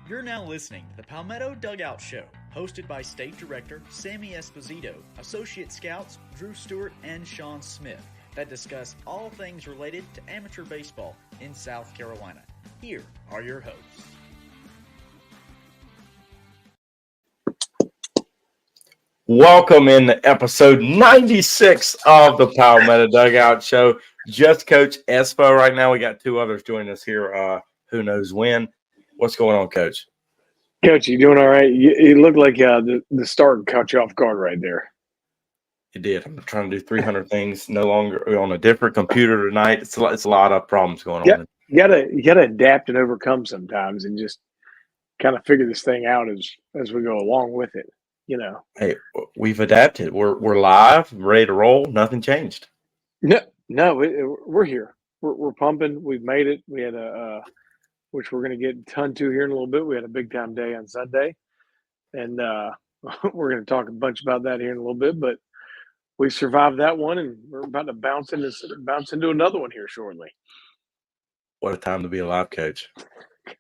You're now listening to the Palmetto Dugout Show, hosted by State Director Sammy Esposito, Associate Scouts Drew Stewart and Sean Smith, that discuss all things related to amateur baseball in South Carolina. Here are your hosts. Welcome in to episode 96 of the Palmetto Dugout Show. Just Coach Espo right now. We got two others joining us here. Who knows when? What's going on, Coach? Coach, you doing all right? You look like the start caught you off guard right there. It did. I'm trying to do 300 things no longer on a different computer tonight. It's a lot of problems going on. You gotta adapt and overcome sometimes, and just kind of figure this thing out as we go along with it. You know. Hey, we've adapted. We're live, ready to roll. Nothing changed. No, we're here. We're pumping. We've made it. We had which we're going to get a ton to here in a little bit. We had a big time day on Sunday, and we're going to talk a bunch about that here in a little bit. But we survived that one, and we're about to bounce into another one here shortly. What a time to be alive, Coach.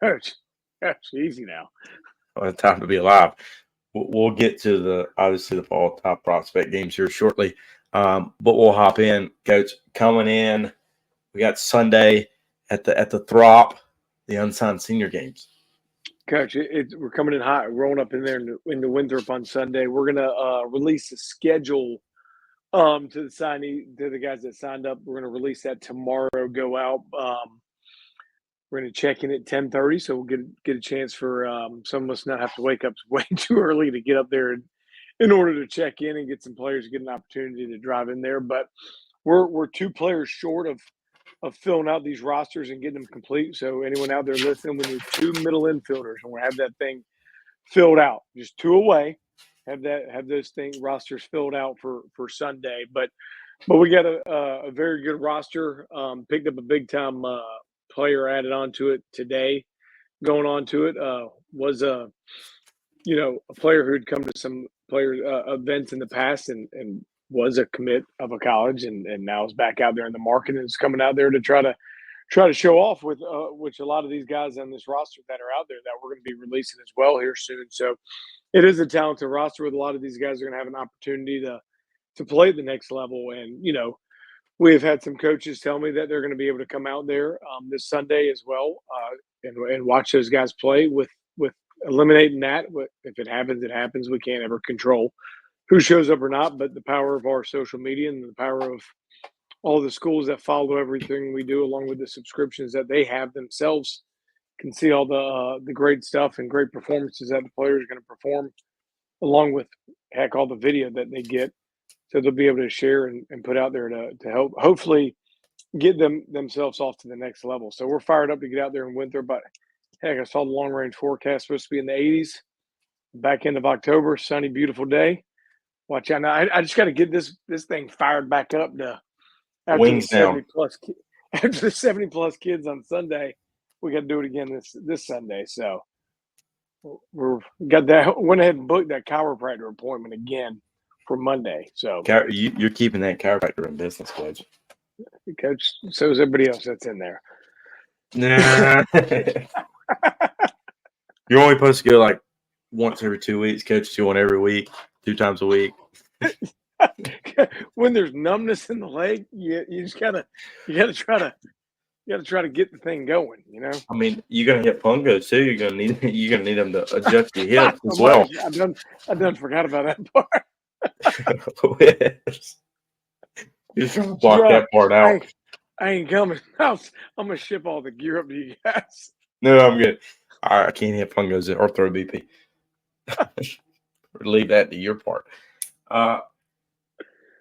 Coach, easy now. What a time to be alive. We'll get to obviously the fall top prospect games here shortly, but we'll hop in, Coach. Coming in, we got Sunday at the Throp, the unsigned senior games. Coach, we're coming in hot, rolling up in there into Winthrop on Sunday. We're gonna release a schedule to the guys that signed up. We're gonna release that tomorrow. Go out. We're going to check in at 10:30, so we'll get a chance for some of us not have to wake up way too early to get up there in order to check in and get some players get an opportunity to drive in there. But we're two players short of filling out these rosters and getting them complete. So anyone out there listening, we need two middle infielders, and we'll have that thing filled out. Just two away. Have those rosters filled out for Sunday. But we got a very good roster. Picked up a big time player added onto it today. Going on to it was a player who had come to some player events in the past and was a commit of a college and now is back out there in the market and is coming out there to try to show off with which a lot of these guys on this roster that are out there that we're going to be releasing as well here soon. So it is a talented roster with a lot of these guys are going to have an opportunity to play at the next level. And we've had some coaches tell me that they're going to be able to come out there this Sunday as well and watch those guys play with eliminating that. If it happens, it happens. We can't ever control who shows up or not, but the power of our social media and the power of all the schools that follow everything we do, along with the subscriptions that they have themselves, can see all the great stuff and great performances that the players are going to perform, along with, all the video that they get. So they'll be able to share and put out there to help, hopefully, get themselves off to the next level. So we're fired up to get out there in winter. But, I saw the long-range forecast supposed to be in the 80s, back end of October, sunny, beautiful day. Watch out. Now, I just got to get this thing fired back up to after Wings the 70-plus kids on Sunday. We got to do it again this Sunday. So we're got that. Went ahead and booked that chiropractor appointment again for Monday. So you're keeping that chiropractor in business, Coach. Coach, so is everybody else that's in there. Nah. You're only supposed to go like once every 2 weeks, Coach. You want every week, 2 times a week. When there's numbness in the leg, you just gotta try to get the thing going. I mean, you're gonna hit fungos too. You're gonna need them to adjust your hips as well. I done forgot about that part. You're trying to block that part out. I ain't coming. I'm gonna ship all the gear up to you guys. No, I'm good. All right, I can't hit fungos or throw BP. Leave that to your part.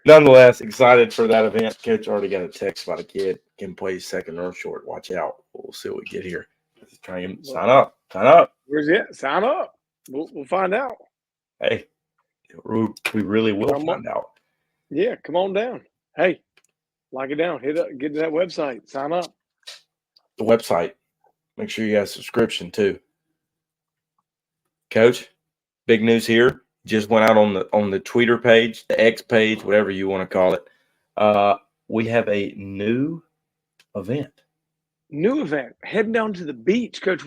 Nonetheless, excited for that event. Coach already got a text about a kid can play second or short. Watch out. We'll see what we get here. Let's try and sign up. Where's it? Sign up. We'll find out. Hey, we really will find out. Yeah, come on down. Hey, lock it down. Get to that website. Sign up. The website. Make sure you got a subscription too. Coach, big news here. Just went out on the Twitter page, the X page, whatever you want to call it. We have a new event. Heading down to the beach, Coach.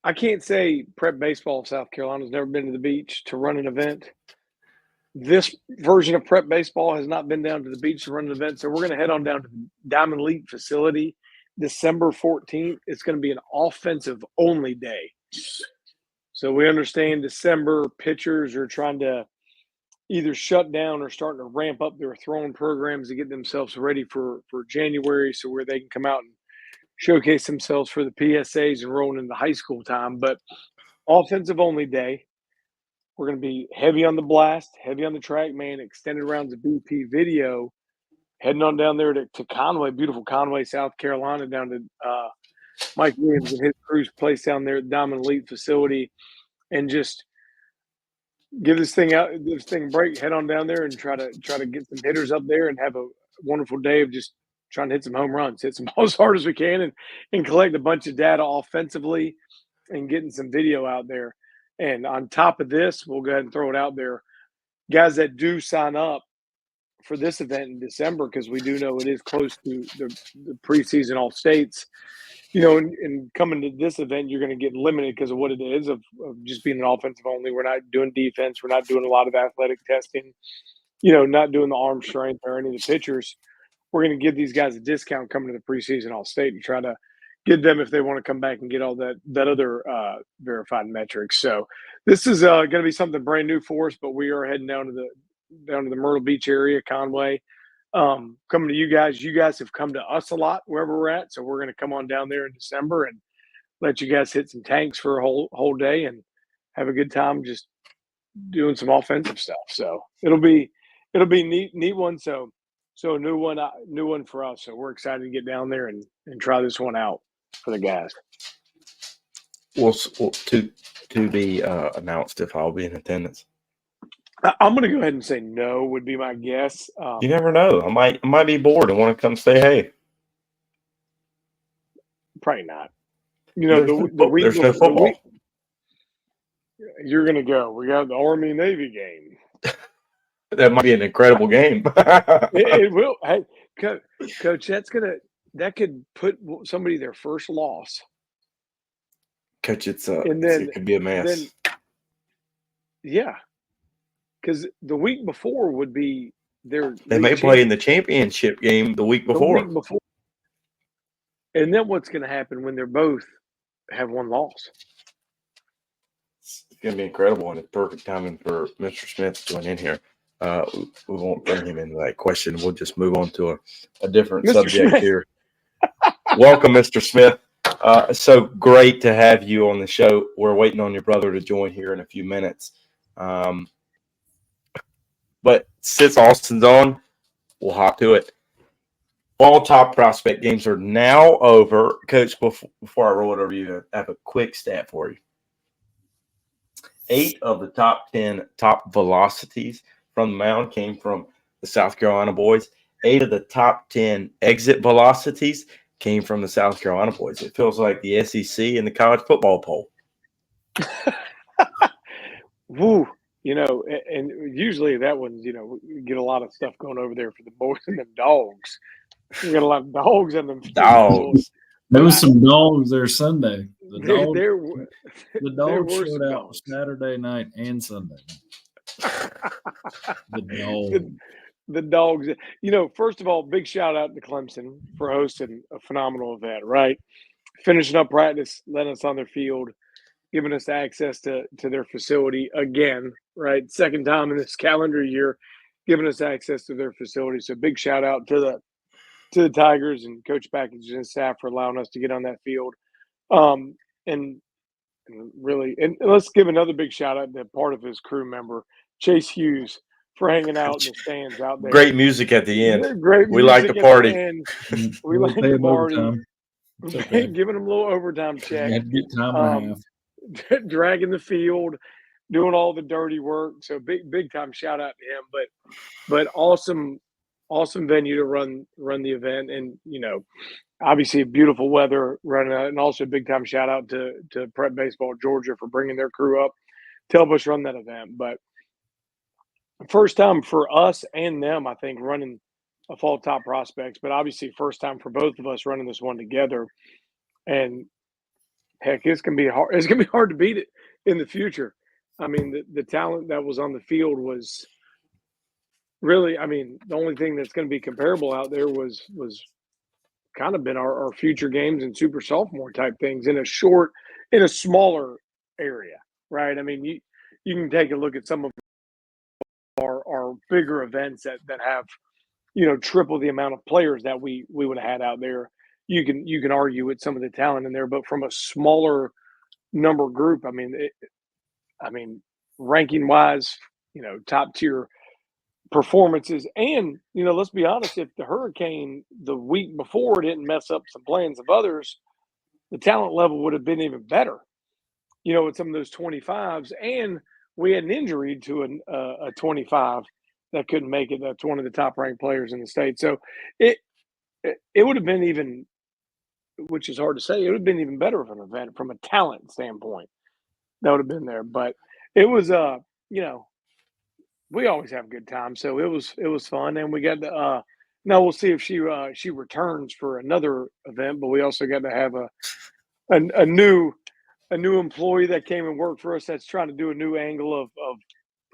I can't say prep baseball of South Carolina's never been to the beach to run an event. This version of prep baseball has not been down to the beach to run an event, so we're going to head on down to the Diamond League facility December 14th. It's going to be an offensive-only day. So we understand December pitchers are trying to either shut down or starting to ramp up their throwing programs to get themselves ready for January, so where they can come out and showcase themselves for the PSAs and rolling into high school time. But offensive-only day. We're going to be heavy on the blast, heavy on the track, man, extended rounds of BP video, heading on down there to Conway, beautiful Conway, South Carolina, down to Mike Williams and his crew's place down there at Diamond Elite facility, and just give this thing a break, head on down there and try to get some hitters up there and have a wonderful day of just trying to hit some home runs, hit some balls as hard as we can, and collect a bunch of data offensively and getting some video out there. And on top of this, we'll go ahead and throw it out there. Guys that do sign up for this event in December, because we do know it is close to the preseason all states, and coming to this event, you're going to get limited because of what it is of just being an offensive only. We're not doing defense. We're not doing a lot of athletic testing, not doing the arm strength or any of the pitchers. We're going to give these guys a discount coming to the preseason all state and try to get them if they want to come back and get all that other verified metrics. So this is going to be something brand new for us, but we are heading down to the Myrtle Beach area, Conway, coming to you guys. You guys have come to us a lot wherever we're at, so we're going to come on down there in December and let you guys hit some tanks for a whole day and have a good time just doing some offensive stuff. So it'll be neat one. So a new one for us. So we're excited to get down there and try this one out for the guys. Well, to be announced if I'll be in attendance. I'm going to go ahead and say no would be my guess. You never know. I might be bored and want to come say hey. Probably not. There's no football. You're going to go. We got the Army-Navy game. That might be an incredible game. It will. Hey, Coach, that could put somebody their first loss. Coach, it could be a mess. Yeah, because the week before would be they may play in the championship game the week before. And then what's going to happen when they're both have one loss? It's going to be incredible, and it's perfect timing for Mr. Smith to join in here. We won't bring him into that question. We'll just move on to a different subject here. Welcome, Mr. Smith. So great to have you on the show. We're waiting on your brother to join here in a few minutes. But since Austin's on, we'll hop to it. All top prospect games are now over. Coach, before I roll it over to you, I have a quick stat for you. 8 of the top 10 top velocities from the mound came from the South Carolina boys. 8 of the top 10 exit velocities came from the South Carolina boys. It feels like the SEC and the college football poll. Woo. And usually that one's, we get a lot of stuff going over there for the boys and the dogs. We got a lot of dogs in them. Dogs. There was some dogs there Sunday. The dogs showed out Saturday night and Sunday. The dogs. First of all, big shout out to Clemson for hosting a phenomenal event, right? Finishing up practice, letting us on their field, giving us access to their facility again, right? Second time in this calendar year, giving us access to their facility. So big shout out to the Tigers and Coach Package and staff for allowing us to get on that field. And let's give another big shout out to part of his crew member, Chase Hughes, for hanging out in the stands out there. Great music at the end. We like to party. We like to party. Okay. Giving them a little overtime check. Get time and a half. Dragging the field, doing all the dirty work. So big time shout out to him. But awesome venue to run the event, and obviously beautiful weather running out, and also big time shout out to Prep Baseball Georgia for bringing their crew up to help us run that event. But first time for us and them, I think, running a fall top prospects, but obviously first time for both of us running this one together. And heck, it's gonna be hard. It's gonna be hard to beat it in the future. I mean, the talent that was on the field was really. I mean, the only thing that's going to be comparable out there was kind of been our future games and super sophomore type things in a smaller area, right? I mean, you can take a look at some of our bigger events that have triple the amount of players that we would have had out there. You can argue with some of the talent in there, but from a smaller number group, I mean, ranking wise, top tier performances. And, let's be honest, if the Hurricane the week before didn't mess up some plans of others, the talent level would have been even better, with some of those 25s. And we had an injury to a 25 that couldn't make it. That's one of the top ranked players in the state. So it would have been even, which is hard to say, it would have been even better of an event from a talent standpoint. That would have been there. But it was, we always have a good time. So it was fun. And we got to, now we'll see if she returns for another event, but we also got to have a new employee that came and worked for us that's trying to do a new angle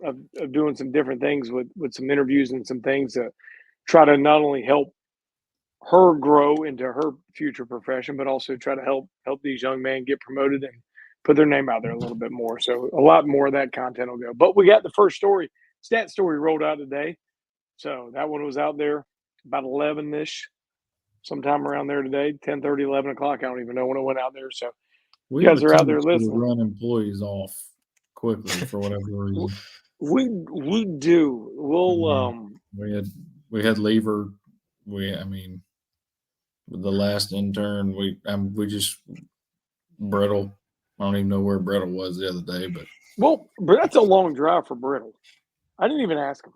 of doing some different things with some interviews and some things to try to not only help her grow into her future profession, but also try to help these young men get promoted and put their name out there a little bit more. So a lot more of that content will go. But we got the first stat story rolled out today. So that one was out there about 11-ish, sometime around there today, 10:30, 11 o'clock. I don't even know when it went out there. So you guys are out there listening. Run employees off quickly for whatever reason. We do. We'll we had Lever. The last intern, we just Brittle. I don't even know where Brittle was the other day, but that's a long drive for Brittle. I didn't even ask him.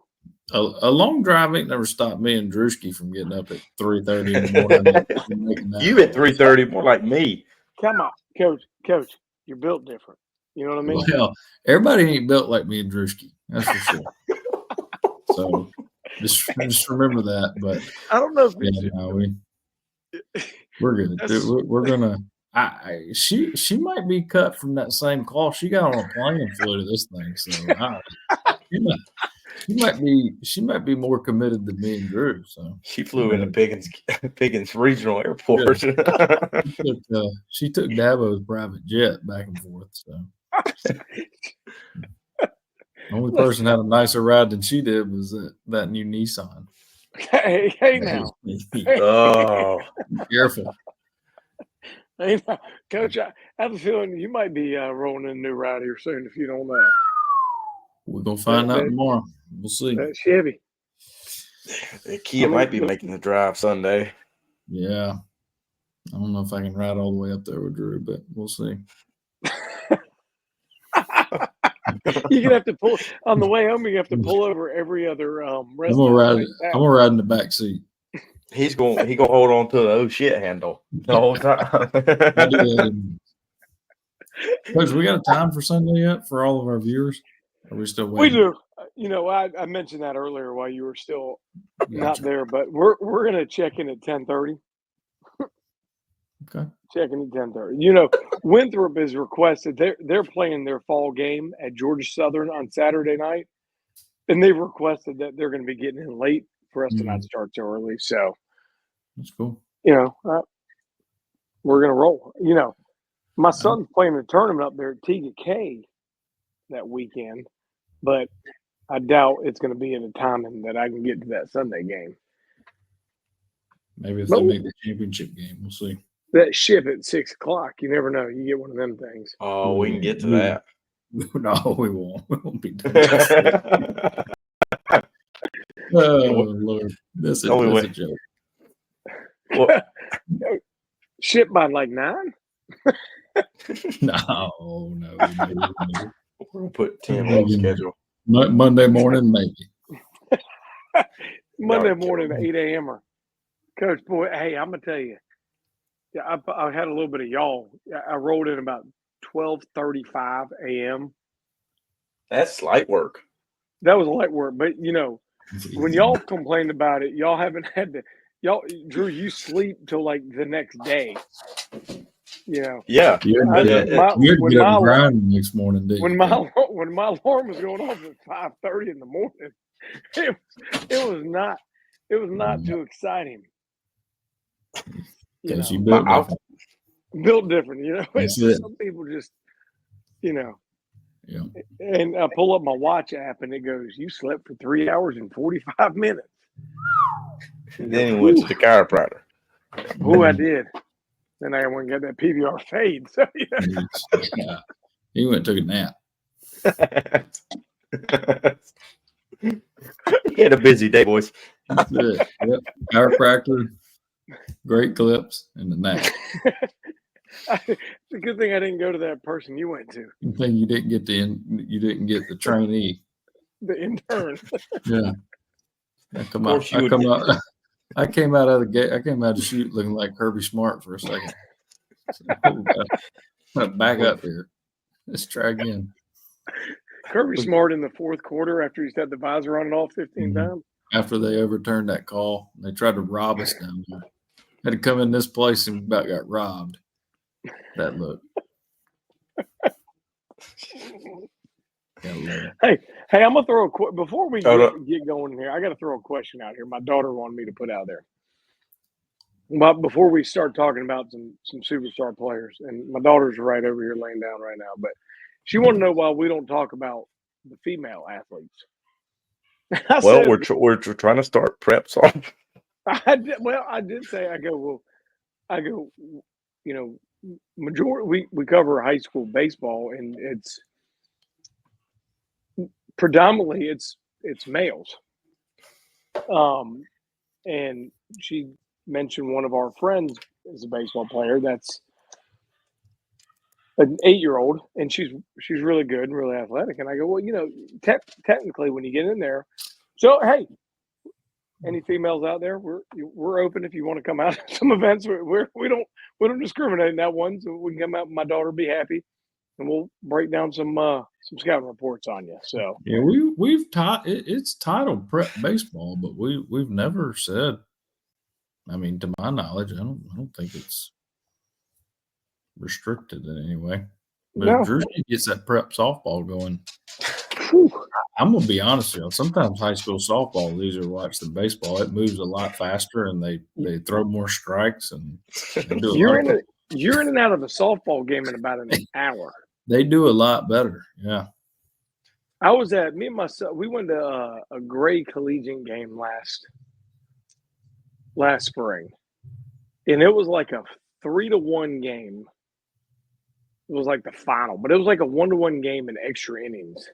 A long drive ain't never stopped me and Drewski from getting up at 3:30 in the morning. You at 3:30, more like me. Come on, coach, you're built different. You know what I mean? Well, everybody ain't built like me and Drewski. That's for sure. So just remember that. But I don't know if we're good. We're gonna. She might be cut from that same cloth. She got on a plane and flew to this thing. So she might be more committed than me and Drew. So she flew into Pickens Regional Airport. She took Dabo's private jet back and forth. So the only person had a nicer ride than she did was that new Nissan. Hey now. Oh, careful. Hey now. Coach, I have a feeling you might be rolling in a new ride here soon if you don't know. We're going to find out tomorrow. We'll see. That Chevy. Kia might be making the drive Sunday. Yeah. I don't know if I can ride all the way up there with Drew, but we'll see. You're gonna have to pull on the way home. You have to pull over every other restaurant. I'm gonna ride in the back seat. He gonna hold on to the oh shit handle the whole time. Coach, we got a time for Sunday yet for all of our viewers? Are we still waiting? We do. I mentioned that earlier while you were still not there, but we're gonna check in at 10:30. Okay. Checking at 10:30. Winthrop is requested. They're playing their fall game at Georgia Southern on Saturday night, and they've requested that they're going to be getting in late for us to not start so early. So that's cool. We're going to roll. My son's playing a tournament up there at Tega K that weekend, but I doubt it's going to be at a timing that I can get to that Sunday game. Maybe if they make the championship game, we'll see. That ship at 6 o'clock, you never know. You get one of them things. Oh, we can get to that. No, we won't. We won't be doing that. Oh, Lord. That's a joke. Well, ship by like 9? No. We're going to put 10 on the schedule. Monday morning, maybe. Monday morning, 8 a.m. Coach, boy, hey, I'm going to tell you. Yeah, I had a little bit of y'all. I rolled in about 12:35 a.m. That's light work. That was light work, but when y'all complained about it, y'all haven't had to. Drew, you sleep till like the next day. You know. Yeah. You I- had to my- when get up my- and grind the next morning, didn't When you? my alarm was going off at 5:30 in the morning, it was not too exciting. You Because you know, built I'll- different. built different. You know, That's it's it. some people just, you know. Yeah. And I pull up my watch app and it goes, "You slept for 3 hours and 45 minutes." Then he went to the chiropractor. Oh, I did. Then I went and got that PBR fade. So yeah. Yeah. He went and took a nap. He had a busy day, boys. That's it. Yep. Chiropractor, great clips, and the nap. It's a good thing I didn't go to that person you went to, Good thing you didn't get the trainee. the intern. Yeah. I come Of course out. you I come would- out. I came out of the gate. I came out of the shoot looking like Kirby Smart for a second. So, back up here. Let's try again. Kirby Smart in the fourth quarter after he's had the visor on and off 15 Mhm. times. After they overturned that call, they tried to rob us down there. Had to come in this place and about got robbed. That look. Gotta love it. Hey, I'm gonna throw a before we Hold up. get going here. I got to throw a question out here. My daughter wanted me to put out there. But before we start talking about some superstar players, and my daughter's right over here laying down right now, but she wanted to know why we don't talk about the female athletes. Well, we're trying to start preps off. I did say I go, you know, majority we cover high school baseball, and it's predominantly it's males. And she mentioned one of our friends is a baseball player that's an 8-year-old, and she's really good and really athletic. And I go, well, you know, technically when you get in there, so hey, any females out there, we're open if you want to come out to some events. We don't discriminate in that one, so we can come out. And my daughter be happy, and we'll break down some scouting reports on you. So Yeah, we've taught it's titled prep baseball, but we've never said. I mean, to my knowledge, I don't think it's restricted in any way. But No. if Drew gets that prep softball going, whew, I'm gonna be honest with you. Sometimes high school softball is easier to watch than baseball. It moves a lot faster, and they throw more strikes, and they do you're in and out of a softball game in about an hour. They do a lot better. Yeah. I was at me and my son. We went to a Gray collegiate game last spring, and it was like a 3-1 game. It was like the final, but it was like a 1-1 game in extra innings.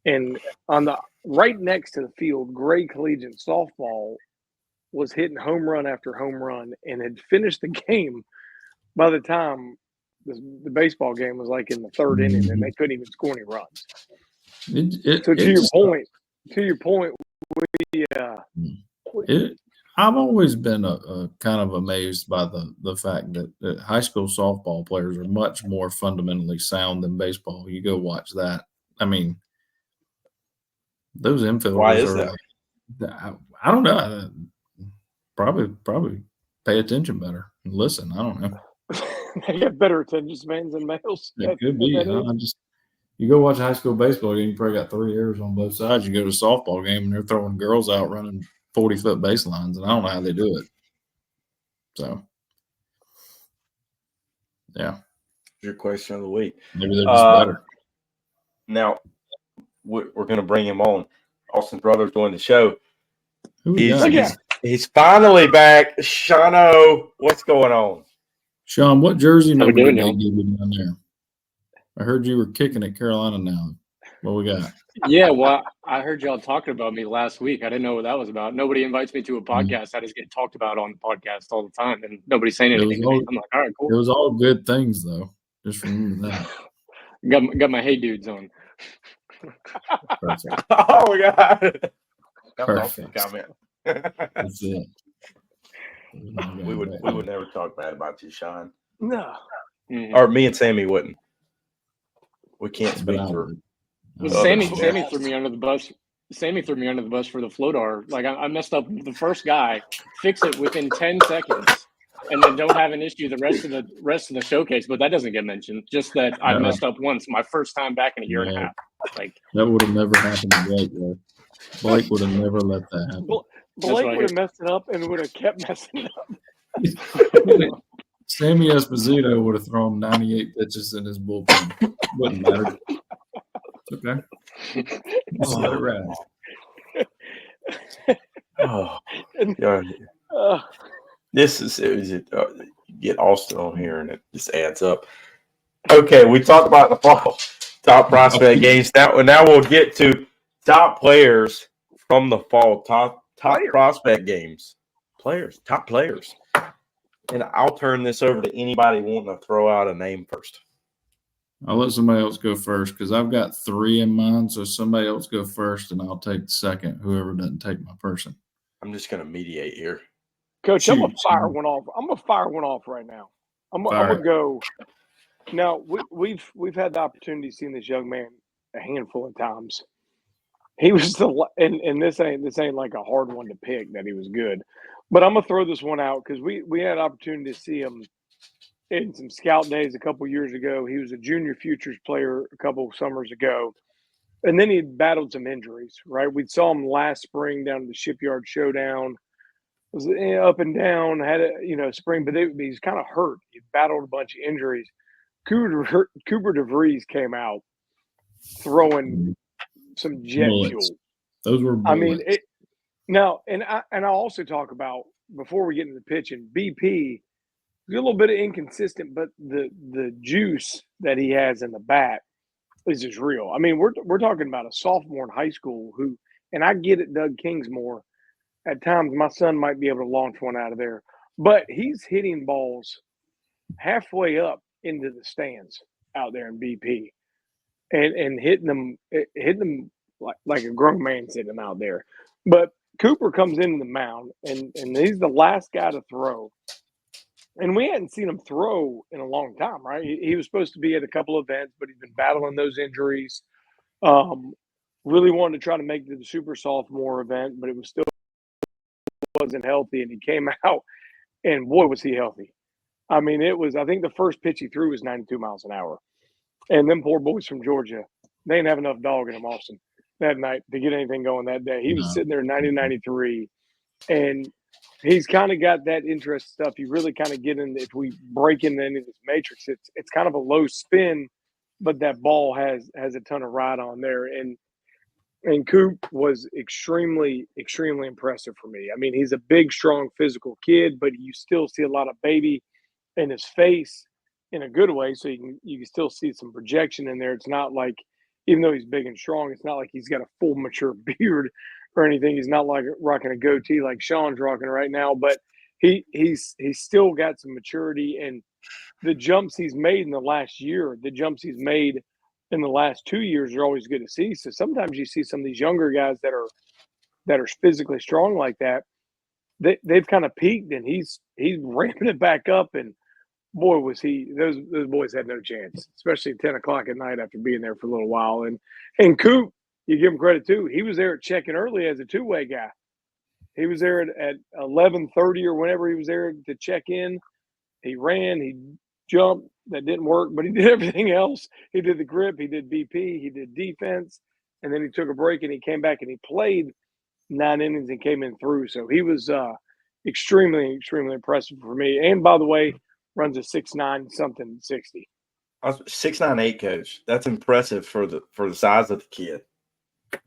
And on the right next to the field, Gray collegiate softball was hitting home run after home run and had finished the game by the time the baseball game was like in the third inning, and they couldn't even score any runs. So to your point, I've always been a kind of amazed by the fact that high school softball players are much more fundamentally sound than baseball. You go watch that. I mean, those infielders Why is are. that? I don't know. Probably pay attention better and listen. I don't know. They have better attention spans than males. It could be. You go watch a high school baseball game, you probably got 3 errors on both sides. You go to a softball game, and they're throwing girls out running 40-foot baselines, and I don't know how they do it. So, yeah. Your question of the week. Maybe they're just better. Now, we're going to bring him on. Austin's brother's doing the show. Who we got? He's finally back. Shano, what's going on? Sean, what jersey How number we doing, did they y'all? give you down there? I heard you were kicking at Carolina now. What we got? Yeah, well, I heard y'all talking about me last week. I didn't know what that was about. Nobody invites me to a podcast. I just get talked about on the podcast all the time, and nobody's saying anything to me. I'm like, all right, It cool. was all good things, though. Just remember that. Got my hey dudes on. Perfect. Oh, my God. That was awesome Perfect. comment. That's it. we would never talk bad about you, Sean. No. Mhm. Or me and Sammy wouldn't. We can't speak But I for. would. But Oh, Sammy yeah. threw me under the bus. Sammy threw me under the bus for the Flodar. Like I messed up the first guy, fix it within 10 seconds. and then don't have an issue the rest of the showcase. But that doesn't get mentioned. Just that I messed up once, my first time back in a year and a half. Like that would have never happened to Blake, though. Blake would have never let that happen. Blake would have messed it up and would have kept messing it up. Sammy Esposito would have thrown 98 pitches in his bullpen. Wouldn't matter. It's okay. Just let it ride. Oh, yeah. This is get Austin on here and it just adds up. Okay, we talked about the fall top prospect games. Now we'll get to top players from the fall, top prospect games. Top players. And I'll turn this over to anybody wanting to throw out a name first. I'll let somebody else go first because I've got 3 in mind. So somebody else go first, and I'll take the second. Whoever doesn't take my person. I'm just going to mediate here. Coach, I'm gonna fire one off. I'm gonna fire one off right now. I'm gonna go. Now we've had the opportunity of seeing this young man a handful of times. He was and this ain't like a hard one to pick that he was good, but I'm gonna throw this one out because we had opportunity to see him in some scout days a couple years ago. He was a junior futures player a couple summers ago, and then he battled some injuries. Right, we saw him last spring down at the Shipyard Showdown. Was up and down, had a spring, but he's kind of hurt. He battled a bunch of injuries. Cooper DeVries came out throwing some jet fuel. Those were bullets. I mean, now, and I also talk about before we get into the pitching, BP. He's a little bit inconsistent, but the juice that he has in the bat is just real. I mean, we're talking about a sophomore in high school who, and I get it, Doug Kingsmore. At times, my son might be able to launch one out of there, but he's hitting balls halfway up into the stands out there in BP, and hitting them like a grown man sitting out there. But Cooper comes into the mound, and he's the last guy to throw. And we hadn't seen him throw in a long time, right? He was supposed to be at a couple events, but he's been battling those injuries. Really wanted to try to make it to the super sophomore event, but it was still wasn't healthy, and he came out, and boy, was he healthy. I mean, I think the first pitch he threw was 92 miles an hour. And them poor boys from Georgia, they didn't have enough dog in them, Austin, that night to get anything going that day. He was sitting there 90-93, and he's kind of got that interest stuff. You really kind of get in, if we break into any of this matrix, it's kind of a low spin, but that ball has a ton of ride on there. And Coop was extremely, extremely impressive for me. I mean, he's a big, strong, physical kid, but you still see a lot of baby in his face in a good way. So you can still see some projection in there. It's not like, even though he's big and strong, it's not like he's got a full mature beard or anything. He's not like rocking a goatee like Sean's rocking right now, but he's still got some maturity, and the jumps he's made in the last year, the jumps he's made in the last 2 years are always good to see. So sometimes you see some of these younger guys that are physically strong like that. They've kind of peaked, and he's ramping it back up. And boy, was those boys had no chance, especially at 10 o'clock at night after being there for a little while. And Coop, you give him credit too. He was there at checking early as a two-way guy. He was there at 11:30 or whenever he was there to check in. He ran, he jumped. That didn't work, but he did everything else. He did the grip, he did BP, he did defense, and then he took a break and he came back and he played 9 innings and came in through. So he was extremely, extremely impressive for me. And by the way, runs a 6'9" something 60. 6'9", coach. That's impressive for the size of the kid.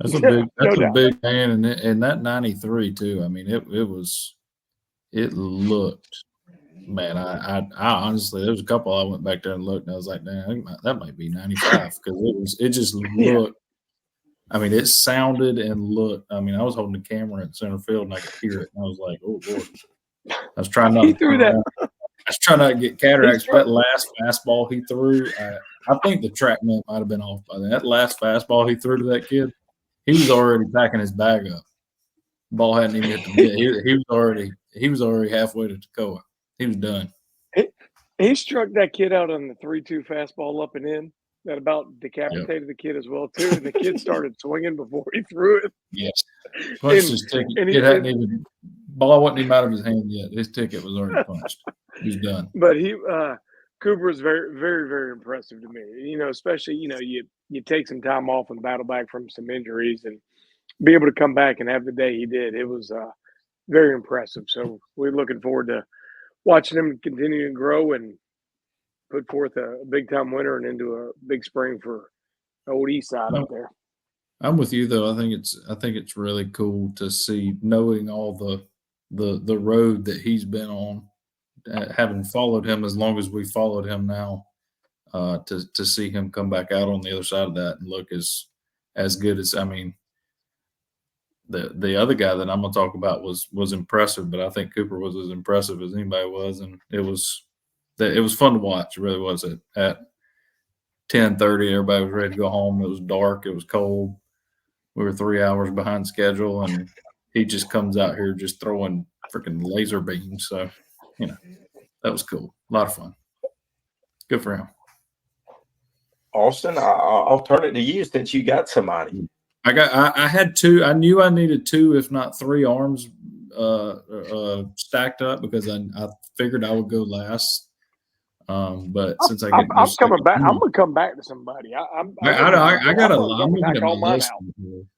That's a big man, and that 93 too. I mean, it looked. Man, I honestly, there was a couple I went back there and looked, and I was like, "Damn, that might be 95," because it just looked. Yeah. I mean, it sounded and looked. I mean, I was holding the camera in center field and I could hear it, and I was like, "Oh Lord!" I was trying not. He threw that. I was trying not to get cataracts. That last fastball he threw, I think the track might have been off by then. That last fastball he threw to that kid, he was already packing his bag up. Ball hadn't even hit the mitt. He was already halfway to Toccoa. He was done. He struck that kid out on the 3-2 fastball up and in. That about decapitated the kid as well too. And the kid started swinging before he threw it. Yes. Plus his ticket. It hadn't even ball wasn't even out of his hand yet. His ticket was already punched. He's done. But Cooper is very, very, very impressive to me. Especially you take some time off and battle back from some injuries and be able to come back and have the day he did. It was very impressive. So we're looking forward to watching him continue to grow and put forth a big time winter and into a big spring for old East Side up there. I'm with you though. I think it's really cool to see, knowing all the road that he's been on, having followed him as long as we followed him now, to see him come back out on the other side of that and look as good as, I mean, the other guy that I'm gonna talk about was impressive, but I think Cooper was as impressive as anybody was, and it was fun to watch. It really was. At 10:30, everybody was ready to go home. It was dark. It was cold. We were 3 hours behind schedule, and he just comes out here just throwing freaking laser beams. So, that was cool. A lot of fun. Good for him. Austin, I'll turn it to you since you got somebody. I had two. I knew I needed two, if not three arms stacked up, because I figured I would go last. But since I'm coming back, I'm gonna come back to somebody. I got a lot.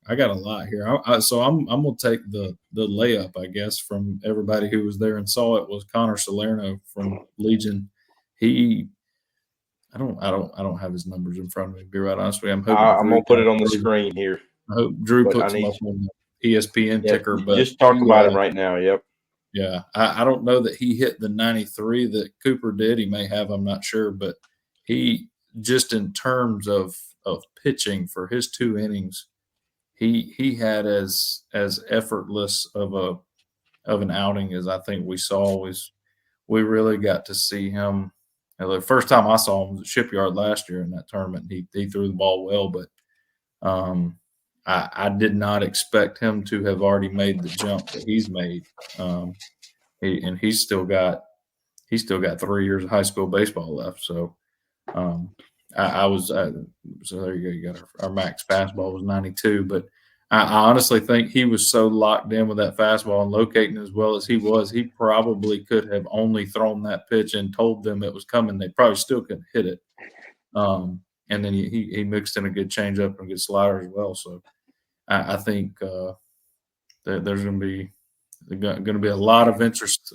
I got a lot here. So I'm gonna take the layup, I guess, from everybody who was there and saw it. Was Connor Salerno from Legion. I don't have his numbers in front of me, to be right honest with you. I'm gonna put it on the screen here. I hope Drew puts him up on the ESPN ticker. But just talk about him right now. Yep. Yeah, I don't know that he hit the 93 that Cooper did. He may have, I'm not sure, but he, just in terms of pitching for his 2 innings, he had as effortless of an outing as I think we saw. We really got to see him. The first time I saw him was at Shipyard last year in that tournament. He threw the ball well, but I did not expect him to have already made the jump that he's made. He's still got 3 years of high school baseball left. So so there you go. You got our max fastball was 92, but I honestly think he was so locked in with that fastball and locating as well as he was, he probably could have only thrown that pitch and told them it was coming. They probably still couldn't hit it. And then he mixed in a good changeup and good slider as well. So I think that there's going to be a lot of interest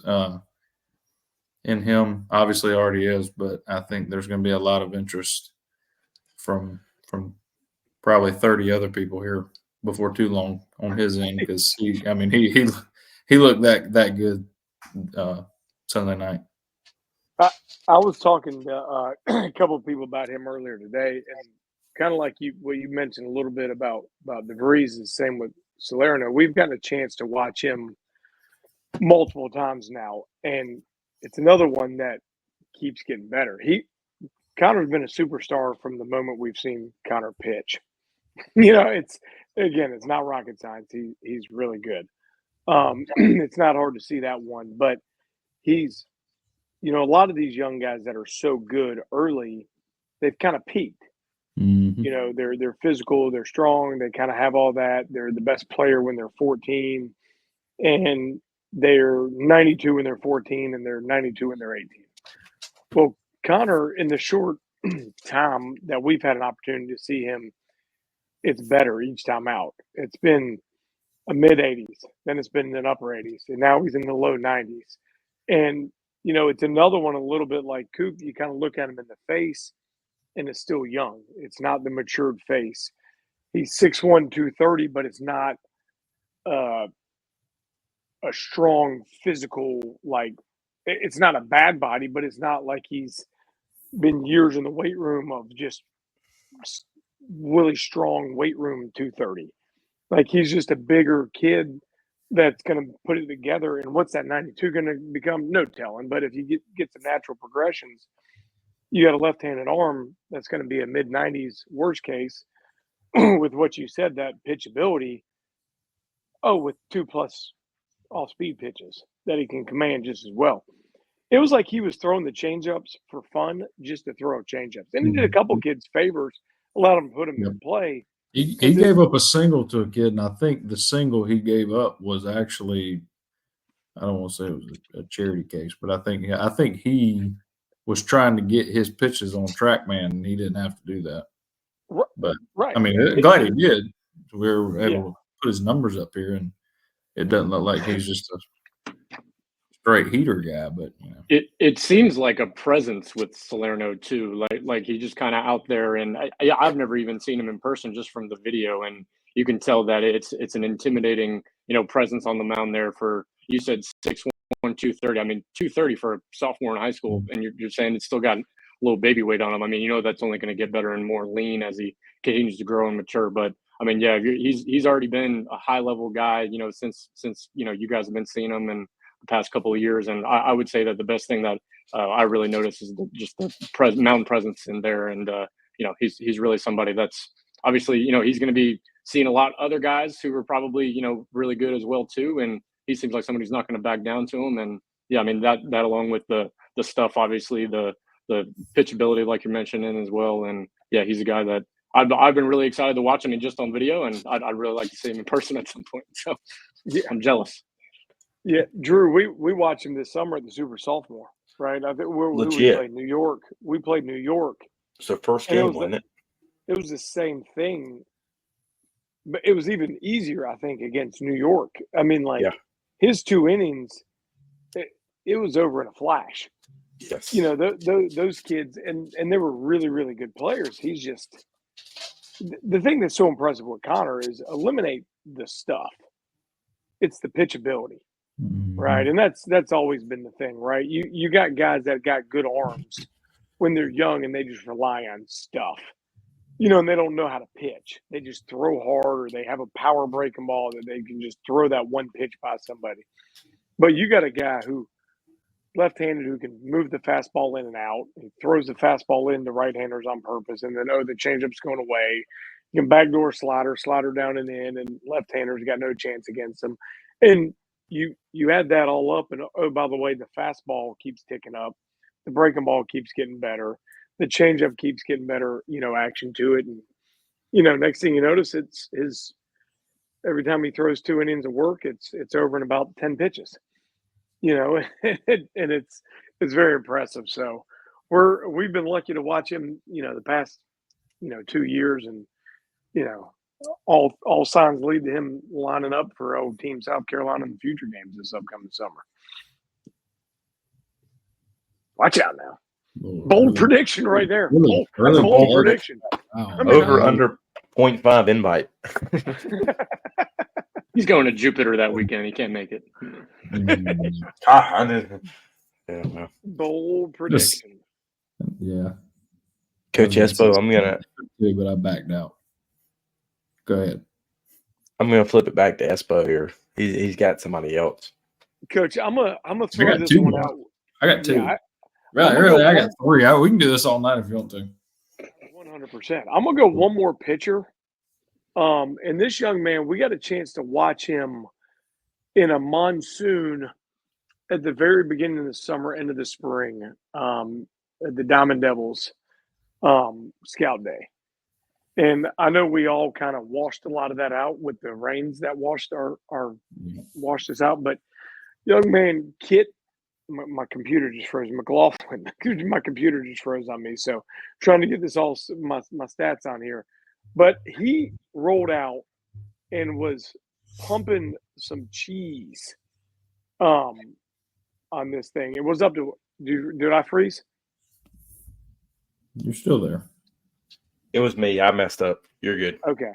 in him. Obviously, already is, but I think there's going to be a lot of interest from probably 30 other people here before too long on his end, because he looked that good Sunday night. I was talking to a couple of people about him earlier today, and kind of like what you mentioned a little bit about DeVries is the same with Salerno. We've gotten a chance to watch him multiple times now, and it's another one that keeps getting better. Connor's been a superstar from the moment we've seen Connor pitch. It's not rocket science. He's really good. It's not hard to see that one, but he's, a lot of these young guys that are so good early, they've kind of peaked. Mm-hmm. They're physical, they're strong, they kind of have all that. They're the best player when they're 14, and they're 92 when they're 14, and they're 92 when they're 18. Well, Connor, in the short time that we've had an opportunity to see him, it's better each time out. It's been a mid-80s, then it's been an upper 80s, and now he's in the low 90s. And, it's another one a little bit like Coop. You kind of look at him in the face, and it's still young. It's not the matured face. He's 6'1", 230, but it's not a strong physical, it's not a bad body, but it's not like he's been years in the weight room of just really strong weight room 230. Like, he's just a bigger kid that's going to put it together. And what's that 92 going to become? No telling. But if you get some natural progressions, you got a left-handed arm that's going to be a mid-90s worst case with what you said, that pitchability. With 2+ off-speed pitches that he can command just as well. It was like he was throwing the changeups for fun just to throw changeups. And he did a couple kids favors, allowed them to put him in play. He gave up a single to a kid, and I think the single he gave up was actually I don't want to say it was a charity case, but I think he was trying to get his pitches on TrackMan, and he didn't have to do that. But right, I mean, glad he did. We were able to put his numbers up here, and it doesn't look like he's just a straight heater guy. But it seems like a presence with Salerno too. Like he's just kind of out there, and I've never even seen him in person, just from the video, and you can tell that it's an intimidating presence on the mound there. For you said 6'1", 230. I mean 230 for a sophomore in high school, and you're saying it's still got a little baby weight on him. I mean, that's only going to get better and more lean as he continues to grow and mature. But I mean, yeah, he's already been a high level guy, since you guys have been seeing him and the past couple of years. And I would say that the best thing that I really noticed is just the mountain presence in there. And, he's really somebody that's obviously, he's going to be seeing a lot of other guys who are probably, really good as well too. And he seems like somebody who's not going to back down to him. And yeah, I mean, that along with the stuff, obviously the pitchability, like you're mentioning as well. And yeah, he's a guy that I've been really excited to watch him just on video, and I'd really like to see him in person at some point. So yeah, I'm jealous. Yeah, Drew, we watched him this summer at the Super Sophomore, right? I think we played New York. We played New York. It's the first game, wasn't it? It was the same thing, but it was even easier, I think, against New York. I mean, his 2 innings, it was over in a flash. Yes. Those kids, and they were really, really good players. He's just the thing that's so impressive with Connor is eliminate the stuff. It's the pitchability, right? And that's always been the thing, right? You got guys that got good arms when they're young, and they just rely on stuff, and they don't know how to pitch. They just throw hard, or they have a power breaking ball that they can just throw that one pitch by somebody. But you got a guy who left-handed who can move the fastball in and out. He throws the fastball into right-handers on purpose, and then the changeup's going away. You can backdoor slider down and in, and left-handers got no chance against him. And you add that all up, and by the way, the fastball keeps ticking up, the breaking ball keeps getting better, the changeup keeps getting better, action to it, and next thing you notice, it's his. Every time he throws 2 innings of work, it's over in about 10 pitches. And it's very impressive. So we've been lucky to watch him, the past, 2 years, and, all signs lead to him lining up for Team South Carolina in the future games this upcoming summer. Watch out now. Bold prediction right there. Bold prediction. Wow. Over under 0.5 invite. He's going to Jupiter that weekend. He can't make it. Bold prediction. Yeah. Coach Espo, I'm gonna. But I backed out. Go ahead. I'm gonna flip it back to Espo here. He's got somebody else. Coach, I'm gonna throw this one out. I got 2. Yeah, really, I got 3. We can do this all night if you want to. 100%. I'm gonna go one more pitcher. And this young man, we got a chance to watch him in a monsoon at the very beginning of the summer, end of the spring, at the Diamond Devils Scout Day. And I know we all kind of washed a lot of that out with the rains that washed washed us out. But young man, Kit, my computer just froze. McLaughlin, my computer just froze on me. So trying to get this all my stats on here. But he rolled out and was pumping some cheese on this thing. It was up to – did I freeze? You're still there. It was me. I messed up. You're good. Okay.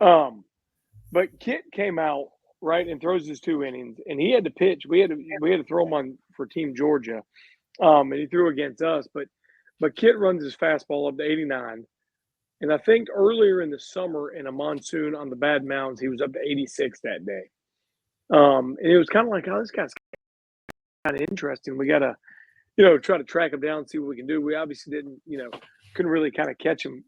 But Kit came out, right, and throws his 2 innings. And he had to pitch. We had to throw him on for Team Georgia. And he threw against us. But Kit runs his fastball up to 89. And I think earlier in the summer in a monsoon on the bad mounds, he was up to 86 that day. And it was kind of like, oh, this guy's kind of interesting. We got to, try to track him down and see what we can do. We obviously didn't, couldn't really kind of catch him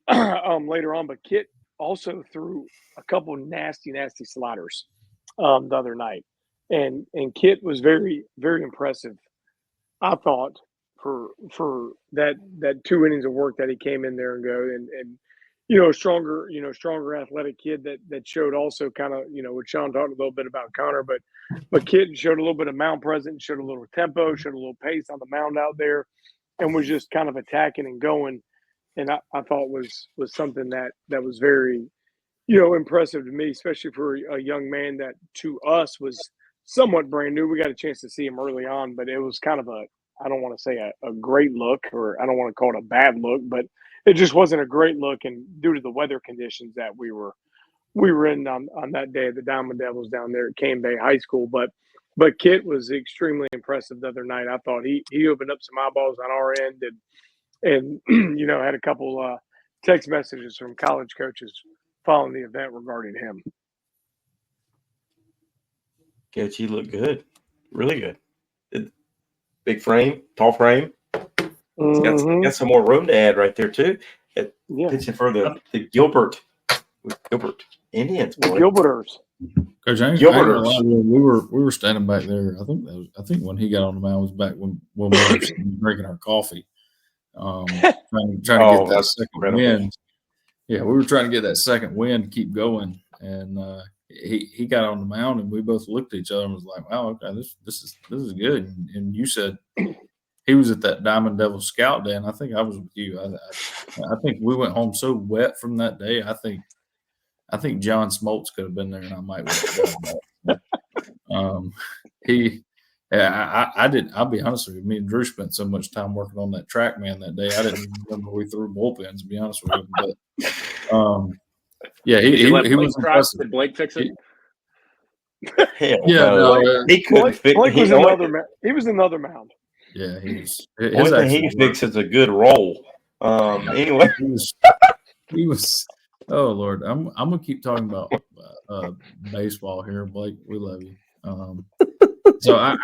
later on. But Kit also threw a couple nasty sliders the other night. And Kit was very, very impressive, I thought, for that 2 innings of work that he came in there and stronger athletic kid that showed also kind of, what Sean talked a little bit about Connor, but kid showed a little bit of mound presence, showed a little tempo, showed a little pace on the mound out there, and was just kind of attacking and going. And I thought was something that was very, impressive to me, especially for a young man that to us was somewhat brand new. We got a chance to see him early on, but it was kind of I don't want to say a great look, or I don't want to call it a bad look, but it just wasn't a great look. And due to the weather conditions that we were in on that day, the Diamond Devils down there at Cane Bay High School. But Kit was extremely impressive the other night. I thought he opened up some eyeballs on our end, and had a couple text messages from college coaches following the event regarding him. Coach, he looked good, really good. Big frame, tall frame. Got some more room to add right there too. Pitching for the Gilbert Indians. Boy. Gilberters. Coach, we were standing back there. I think when he got on the mound was back when we were drinking our coffee, trying to get that second wind. Yeah, we were trying to get that second wind to keep going, and he got on the mound, and we both looked at each other and was like, "Wow, okay, this is good." And you said he was at that Diamond Devil Scout Day, and I think I was with you. I think we went home so wet from that day. I think John Smoltz could have been there, and I might have. I didn't. I'll be honest with you. Me and Drew spent so much time working on that track man that day. I didn't even remember we threw bullpens. To be honest with you, but he was impressive. Did Blake fix it? He couldn't fix. Blake was another. He was another mound. Yeah, he was. One thing he fixes a good roll. Anyway, he was. Oh Lord, I'm gonna keep talking about baseball here, Blake. We love you. So I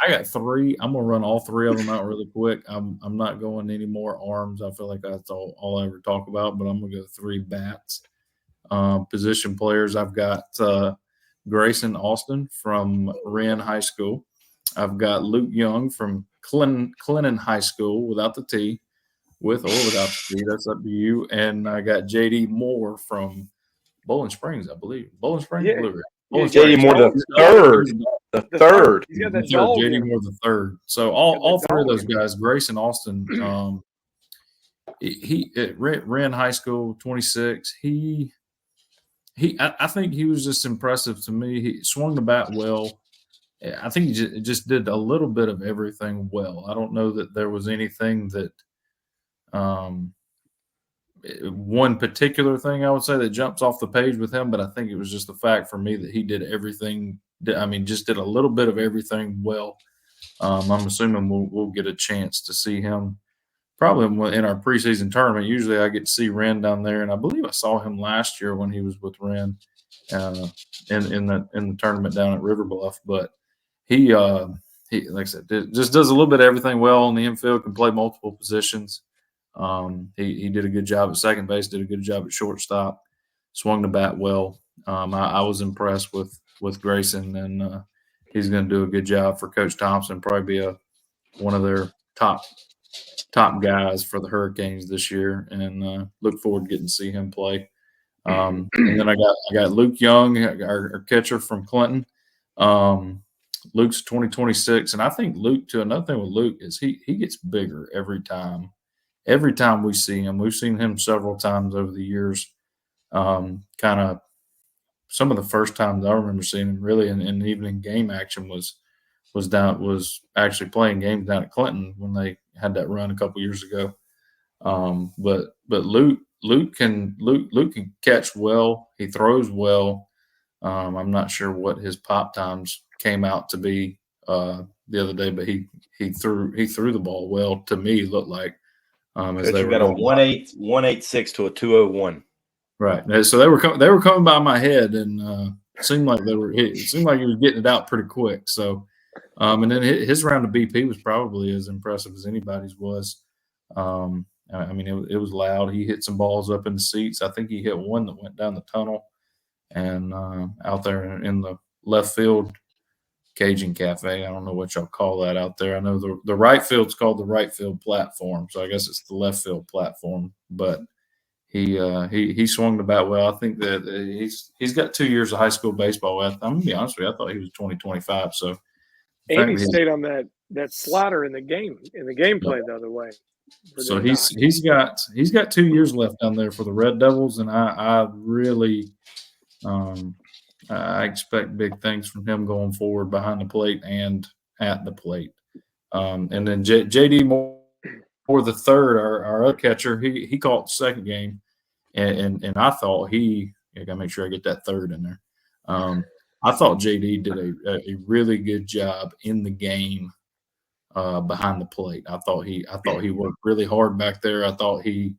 got three. I'm gonna run all three of them out really quick. I'm not going any more arms. I feel like that's all I ever talk about. But I'm gonna go three bats. Position players. I've got Grayson Austin from Wren High School. I've got Luke Young from Clinton High School without the T. With or without the T, that's up to you. And I got JD Moore from Bowling Springs, I believe. Bowling Springs, JD Moore the third. The third. JD Moore the third. So all three of those guys, Grayson Austin, he at Wren High School, 26. I think he was just impressive to me. He swung the bat well. I think he just did a little bit of everything well. I don't know that there was anything that one particular thing I would say that jumps off the page with him, but I think it was just the fact for me that he did everything. Just did a little bit of everything well. I'm assuming we'll get a chance to see him probably in our preseason tournament. Usually I get to see Wren down there, and I believe I saw him last year when he was with Wren in the tournament down at River Bluff. But he like I said, just does a little bit of everything well on the infield, can play multiple positions. He did a good job at second base, did a good job at shortstop, swung the bat well. I was impressed with Grayson, and he's going to do a good job for Coach Thompson, probably be one of their top guys for the Hurricanes this year, and look forward to getting to see him play. And then I got Luke Young, our catcher from Clinton. Luke's 2026, and I think Luke, too, another thing with Luke is he gets bigger every time. Every time we see him, we've seen him several times over the years. Kind of some of the first times I remember seeing him really in evening game action was actually playing games down at Clinton when they had that run a couple years ago. But Luke can catch well. He throws well. I'm not sure what his pop times came out to be the other day, but he threw the ball well. To me, it looked like. As they got a 186 to a 201. Right. So they were coming by my head, and it seemed like he was getting it out pretty quick. So, and then his round of BP was probably as impressive as anybody's was. It was loud. He hit some balls up in the seats. I think he hit one that went down the tunnel and out there in the left field Cajun Cafe. I don't know what y'all call that out there. I know the right field's called the right field platform, so I guess it's the left field platform. But he swung the bat well. I think that he's got 2 years of high school baseball. I'm gonna be honest with you. I thought he was 2025. So And he stayed on that slider in the gameplay the other way. So he's got 2 years left down there for the Red Devils, and I really I expect big things from him going forward behind the plate and at the plate. And then JD Moore the third, our other catcher, he caught the second game, and I thought I gotta make sure I get that third in there. I thought JD did a really good job in the game behind the plate. I thought he worked really hard back there. I thought he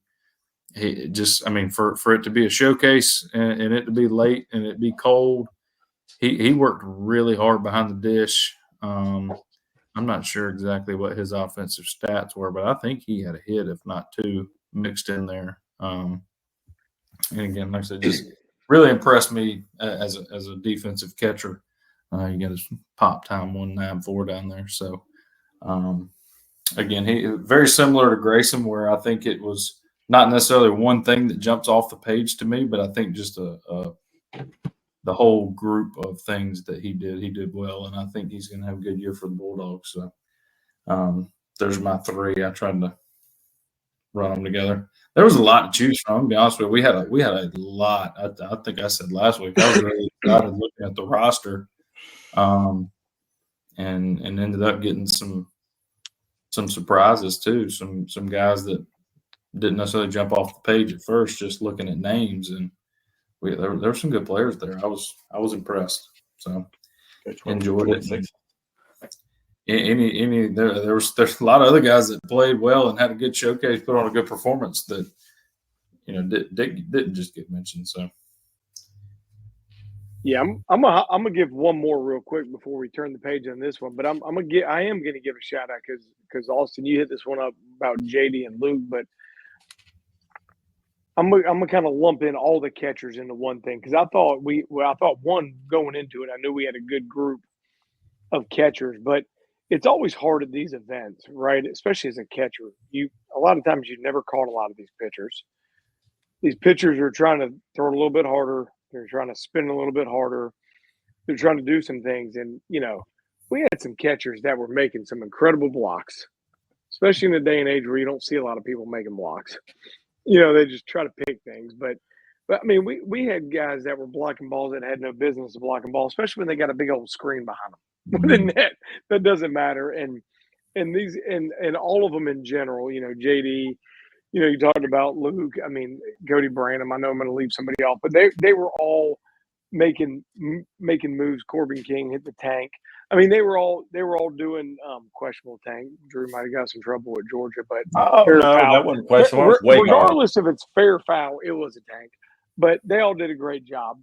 just, I mean, for it to be a showcase and it to be late and it be cold, he worked really hard behind the dish. I'm not sure exactly what his offensive stats were, but I think he had a hit, if not two, mixed in there. And again, like I said, just really impressed me as a defensive catcher. You got his pop time 1.94 down there. So again, he very similar to Grayson, where I think it was not necessarily one thing that jumps off the page to me, but I think just the whole group of things that he did well, and I think he's going to have a good year for the Bulldogs. So there's my three. I tried to run them together. There was a lot to choose from. To be honest with you, we had a lot. I think I said last week I was really excited looking at the roster, and ended up getting some surprises too. Some guys that didn't necessarily jump off the page at first, just looking at names, and there were some good players there. I was impressed. So enjoyed it. There's a lot of other guys that played well and had a good showcase, put on a good performance that didn't just get mentioned. So yeah, I'm gonna give one more real quick before we turn the page on this one. But I am gonna give a shout out because Austin, you hit this one up about JD and Luke, but I'm gonna kind of lump in all the catchers into one thing because I thought one going into it, I knew we had a good group of catchers, but it's always hard at these events, right? Especially as a catcher, a lot of times you've never caught a lot of these pitchers. These pitchers are trying to throw it a little bit harder. They're trying to spin a little bit harder. They're trying to do some things, and we had some catchers that were making some incredible blocks, especially in the day and age where you don't see a lot of people making blocks. They just try to pick things. But I mean, we had guys that were blocking balls that had no business blocking balls, especially when they got a big old screen behind them with a net. That doesn't matter. And these and all of them in general, JD, you talked about Luke. I mean, Cody Branham. I know I'm going to leave somebody off, but they were all making moves. Corbin King hit the tank. I mean, they were all doing questionable tank. Drew might have got some trouble with Georgia, but that wasn't questionable. Regardless if it's fair foul, it was a tank. But they all did a great job.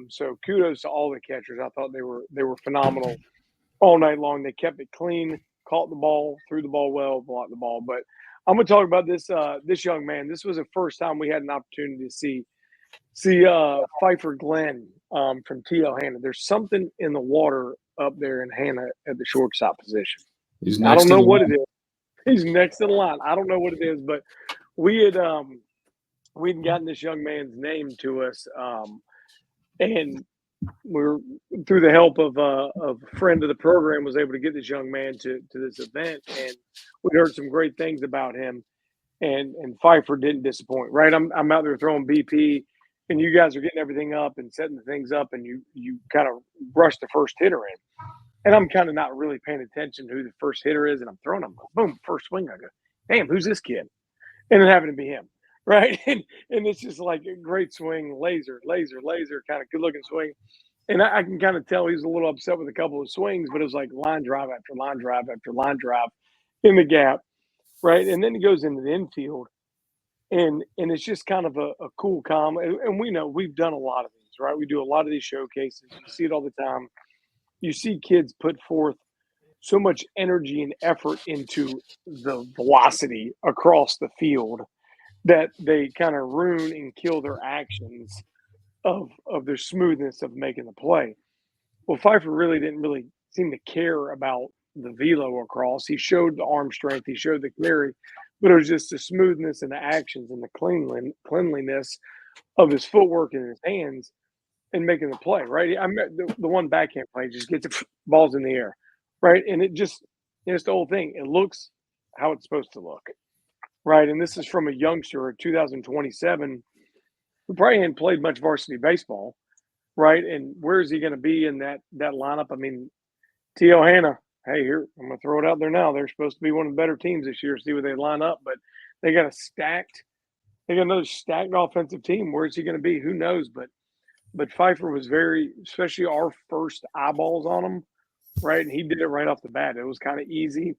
So kudos to all the catchers. I thought they were phenomenal all night long. They kept it clean, caught the ball, threw the ball well, blocked the ball. But I'm going to talk about this young man. This was the first time we had an opportunity to see Pfeiffer Glenn from T.L. Hanna. There's something in the water up there in Hanna at the shortstop position. I don't know what it is. He's next to the line. I don't know what it is, but we'd gotten this young man's name to us, and we're through the help of a friend of the program was able to get this young man to this event, and we heard some great things about him. And Pfeiffer didn't disappoint. Right, I'm out there throwing BP. And you guys are getting everything up and setting the things up, and you kind of rush the first hitter in. And I'm kind of not really paying attention to who the first hitter is, and I'm throwing him. Boom, first swing. I go, damn, who's this kid? And it happened to be him, right? And it's just like a great swing, laser, kind of good-looking swing. And I can kind of tell he's a little upset with a couple of swings, but it was like line drive after line drive after line drive in the gap, right? And then he goes into the infield. And it's just kind of a cool calm. And we know we've done a lot of these, right? We do a lot of these showcases. You see it all the time. You see kids put forth so much energy and effort into the velocity across the field that they kind of ruin and kill their actions of their smoothness of making the play. Well, Pfeiffer really didn't seem to care about the velo across. He showed the arm strength. He showed the carry. but it was just the smoothness and the actions and the cleanliness of his footwork and his hands and making the play, right? I mean, the one backhand play just gets the balls in the air, right? And it's the whole thing. It looks how it's supposed to look, right? And this is from a youngster, 2027, who probably hadn't played much varsity baseball, right? And where is he going to be in that lineup? I mean, T.O. Hanna, hey, here, I'm going to throw it out there now. They're supposed to be one of the better teams this year, see where they line up, but they got another stacked offensive team. Where is he going to be? Who knows? But Pfeiffer was very, especially our first eyeballs on him, right? And he did it right off the bat. It was kind of easy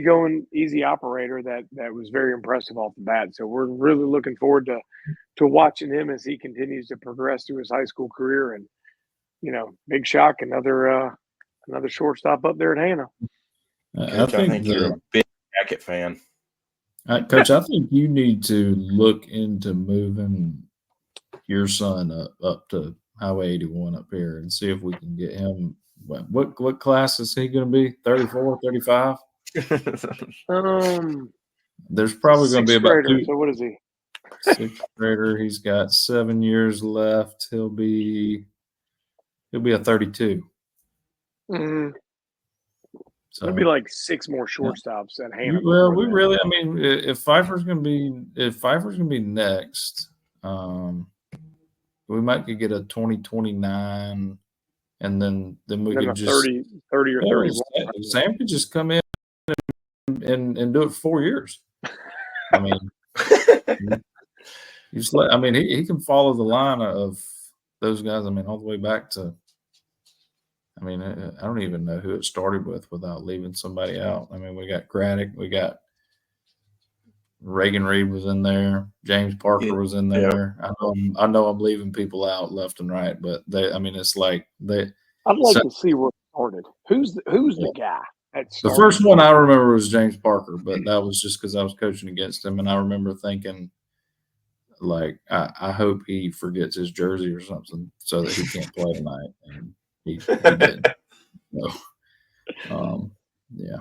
going, easy operator that was very impressive off the bat. So we're really looking forward to watching him as he continues to progress through his high school career. And, big shock, another shortstop up there at Hannah. Coach, I think you're a big Hackett fan. Coach, I think you need to look into moving your son up to Highway 81 up here and see if we can get him. What class is he going to be? 34, 35? There's probably going to be about grader, so what is he? Sixth grader. He's got 7 years left. He'll be a 32. Mm-hmm. So it'll be like 6 more shortstops at Hannah. Well, if Pfeiffer's going to be next, we might could get a 2029, and then we could just 30 or 31. Sam could just come in and do it for 4 years. I mean, he can follow the line of those guys. I mean, all the way back to. I mean, I don't even know who it started with without leaving somebody out. I mean, we got Craddock, we got Reagan Reed was in there, James Parker was in there. Yeah. I know I'm leaving people out left and right, but it's like they. I'd like to see where it started. Who's the guy? The first one I remember was James Parker, but that was just because I was coaching against him, and I remember thinking, like, I hope he forgets his jersey or something so that he can't play tonight. And he did. So, yeah.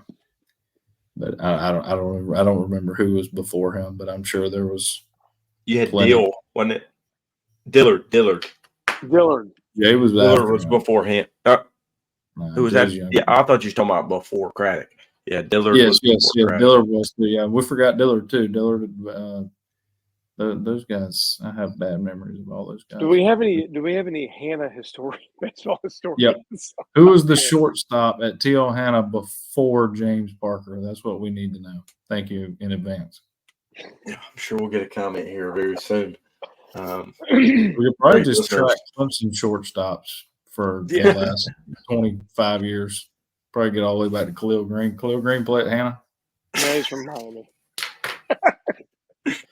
But I don't remember who was before him, but I'm sure there was. You had Deal, wasn't it? Dillard. Yeah, he was. Dillard was beforehand. Who was that? Yeah, I thought you were talking about before Craddock. Yeah, Dillard. Yes. Dillard was. Yeah, we forgot Dillard too. Dillard. Those guys, I have bad memories of all those guys. Do we have any Hannah baseball historians? Yep. Who was the shortstop at T.O. Hannah before James Parker? That's what we need to know. Thank you in advance. Yeah, I'm sure we'll get a comment here very soon. We could probably just track Clemson shortstops for the last 25 years. Probably get all the way back to Khalil Green. Khalil Green played at Hannah? No, he's from Miami.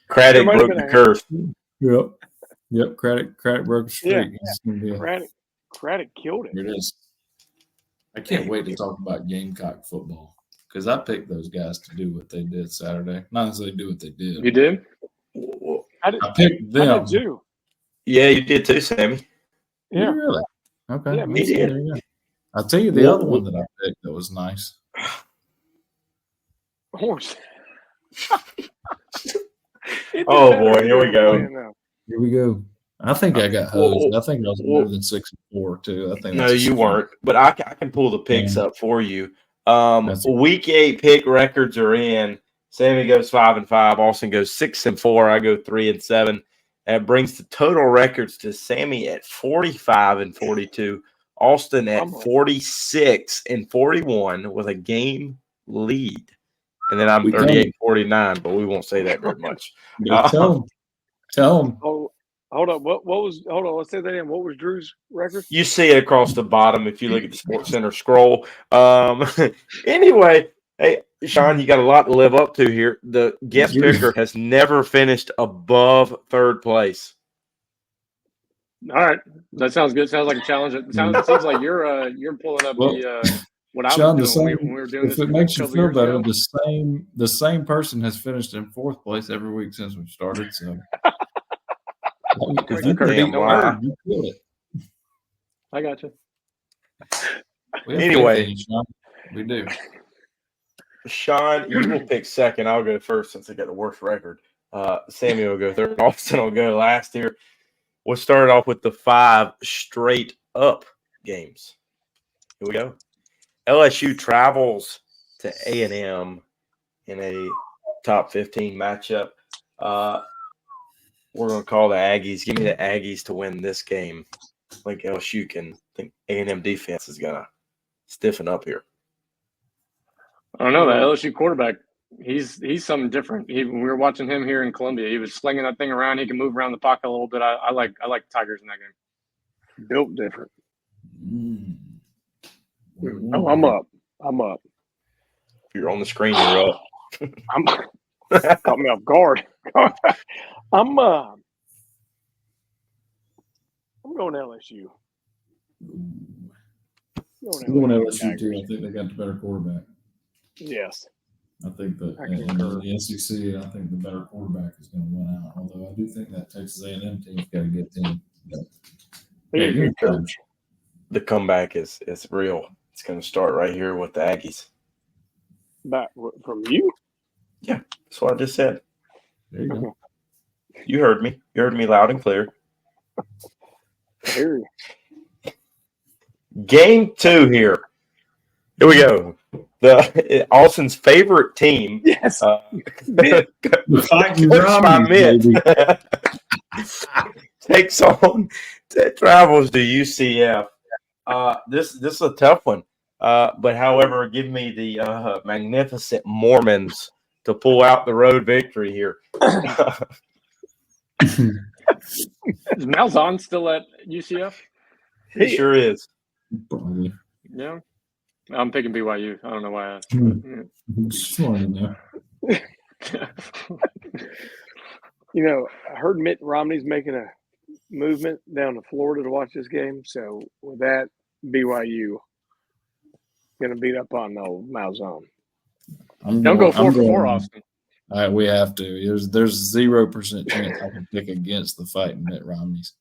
Craddock broke the curse. Yep. Craddock broke the streak. Yeah. Craddock killed it. It is. I can't wait to talk about Gamecock football because I picked those guys to do what they did Saturday. Not necessarily do what they did. You did? I picked them. I did too. Yeah, you did too, Sammy. Yeah. Really? Okay. Yeah, me did. I'll tell you the other one that I picked that was nice. Horse. Oh boy, here we go. Here we go. I think I got hosed. I think I was more than 6-4 too. I think no, you weren't. But I can pull the picks up for you. Week 8 pick records are in. Sammy goes 5-5. Austin goes 6-4. I go 3-7. That brings the total records to Sammy at 45-42. Austin at 46-41 with a game lead. And then I'm 38-49, but we won't say that very much. Tell him. Oh, hold on. Hold on. Let's say that again. What was Drew's record? You see it across the bottom if you look at the Sports Center scroll. Anyway, hey, Sean, you got a lot to live up to here. The guest picker has never finished above third place. All right, that sounds good. Sounds like a challenge. It seems like you're pulling up what I was doing when we were doing this. If it makes you feel better, the same person has finished in 4th place every week since we started. So, because you killed it. I got you. Anyway, we do. Sean, you will pick second. I'll go first since I got the worst record. Sammy will go third. Austin will go last here. We'll start off with the 5 straight up games. Here we go. LSU travels to A&M in a top 15 matchup. We're going to call the Aggies. Give me the Aggies to win this game. I think LSU can. I think A&M defense is going to stiffen up here. I don't know. That LSU quarterback, he's something different. We were watching him here in Columbia. He was slinging that thing around. He can move around the pocket a little bit. I like Tigers in that game. Built different. Mm. Oh, I'm up. If you're on the screen, you're up. Caught me off guard. I'm going LSU. I'm going LSU too. I think they got the better quarterback. Yes. I think that I in concur. the SEC, I think the better quarterback is going to win out. Although I do think that Texas A&M team's got a good team. He's a good coach. The comeback is real. It's going to start right here with the Aggies. Back from you? Yeah, that's what I just said. There you go. You heard me. You heard me loud and clear. I hear you. Game 2 here. Here we go. Austin's favorite team. Yes. The fighting Coached by Romneys, Mitt. Travels to UCF. This is a tough one. But however, give me the magnificent Mormons to pull out the road victory here. Is Malzahn still at UCF? He sure is. Probably. Yeah. I'm picking BYU. I don't know why I asked. Just wanted to know. You know, I heard Mitt Romney's making a movement down to Florida to watch this game. So with that, BYU going to beat up on old Malzahn. Don't go 4 for 4, Austin. All right, we have to. There's 0% chance I can pick against the fighting Mitt Romneys.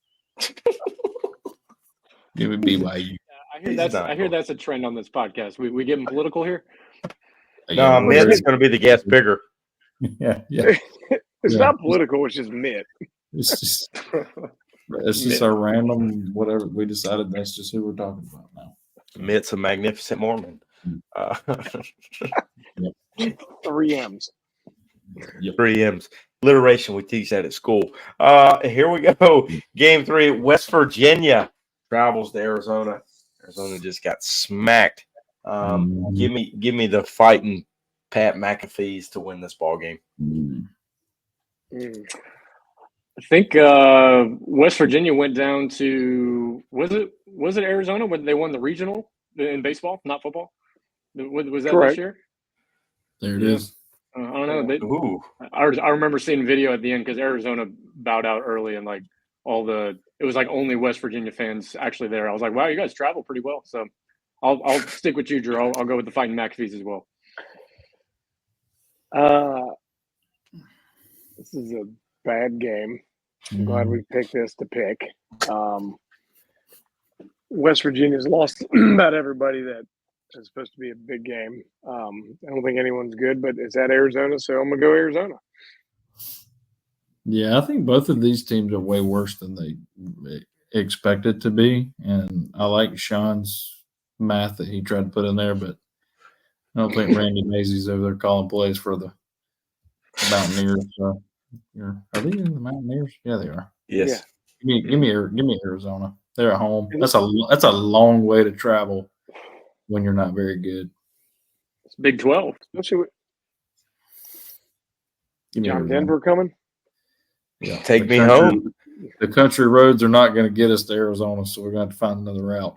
Give me BYU. I hear that's a trend on this podcast. We getting political here? No, Mitt's going to be the guest bigger. Yeah. It's not political. It's just Mitt. It's just a random whatever. We decided that's just who we're talking about now. Mitt's a magnificent Mormon. 3 M's. Yep. 3 M's. Alliteration, we teach that at school. Here we go. Game 3, West Virginia travels to Arizona. Arizona just got smacked. Give me the fighting Pat McAfee's to win this ball game. I think West Virginia went down to was it Arizona when they won the regional in baseball, not football? Was that Correct. this year? There it is. I don't know. I remember seeing video at the end because Arizona bowed out early and like it was like only West Virginia fans actually there. I was like, wow, you guys travel pretty well. So I'll stick with you, Drew. I'll go with the fighting McAfee's as well. This is a bad game. I'm glad we picked this to pick. West Virginia's lost about everybody that is supposed to be a big game. I don't think anyone's good, but it's at Arizona, so I'm going to go Arizona. Yeah, I think both of these teams are way worse than they expected to be. And I like Sean's math that he tried to put in there, but I don't think Randy Mazey's over there calling plays for the Mountaineers. Are they in the Mountaineers? Yeah, they are. Yes. Yeah. Give me Arizona. They're at home. That's a long way to travel when you're not very good. It's Big 12. Especially with Give me John Arizona. Denver coming. Yeah. Take me home. The country roads are not going to get us to Arizona, so we're going to have to find another route.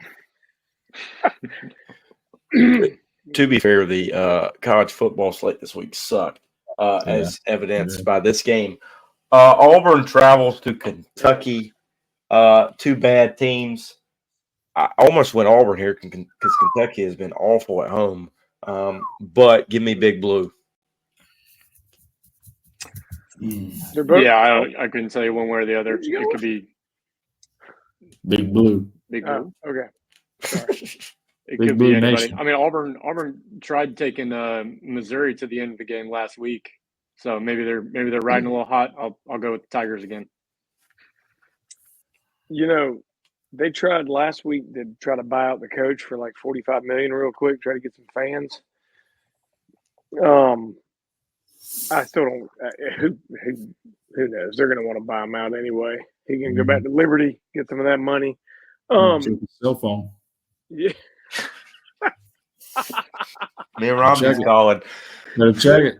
To be fair, the college football slate this week sucked, as evidenced by this game. Auburn travels to Kentucky. 2 bad teams. I almost went Auburn here because Kentucky has been awful at home. But give me Big Blue. They're both, Yeah, I couldn't tell you one way or the other. It could be Big Blue. Big Blue. okay. Sorry. It Big could Blue be anybody. Nation. I mean, Auburn tried taking Missouri to the end of the game last week, so maybe they're riding a little hot. I'll go with the Tigers again. You know, they tried last week to try to buy out the coach for like $45 million real quick, try to get some fans. I still don't. Who knows? They're going to want to buy him out anyway. He can go back to Liberty, get some of that money. Check his cell phone. Yeah. Me and Romney's calling. Better check it.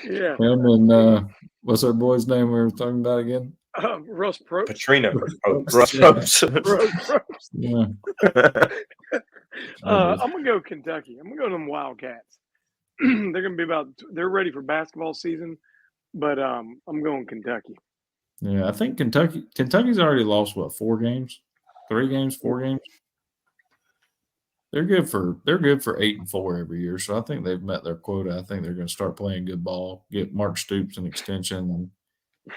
Yeah. Him and what's our boy's name we were talking about again? Russ Probst. Petrino. Russ Probst. Yeah. I'm gonna go Kentucky. I'm gonna go to them Wildcats. They're gonna be they're ready for basketball season, but I'm going Kentucky. Yeah, I think Kentucky's already lost 4 games? 3 games, 4 games? They're good for 8-4 every year, so I think they've met their quota. I think they're going to start playing good ball, get Mark Stoops an extension, and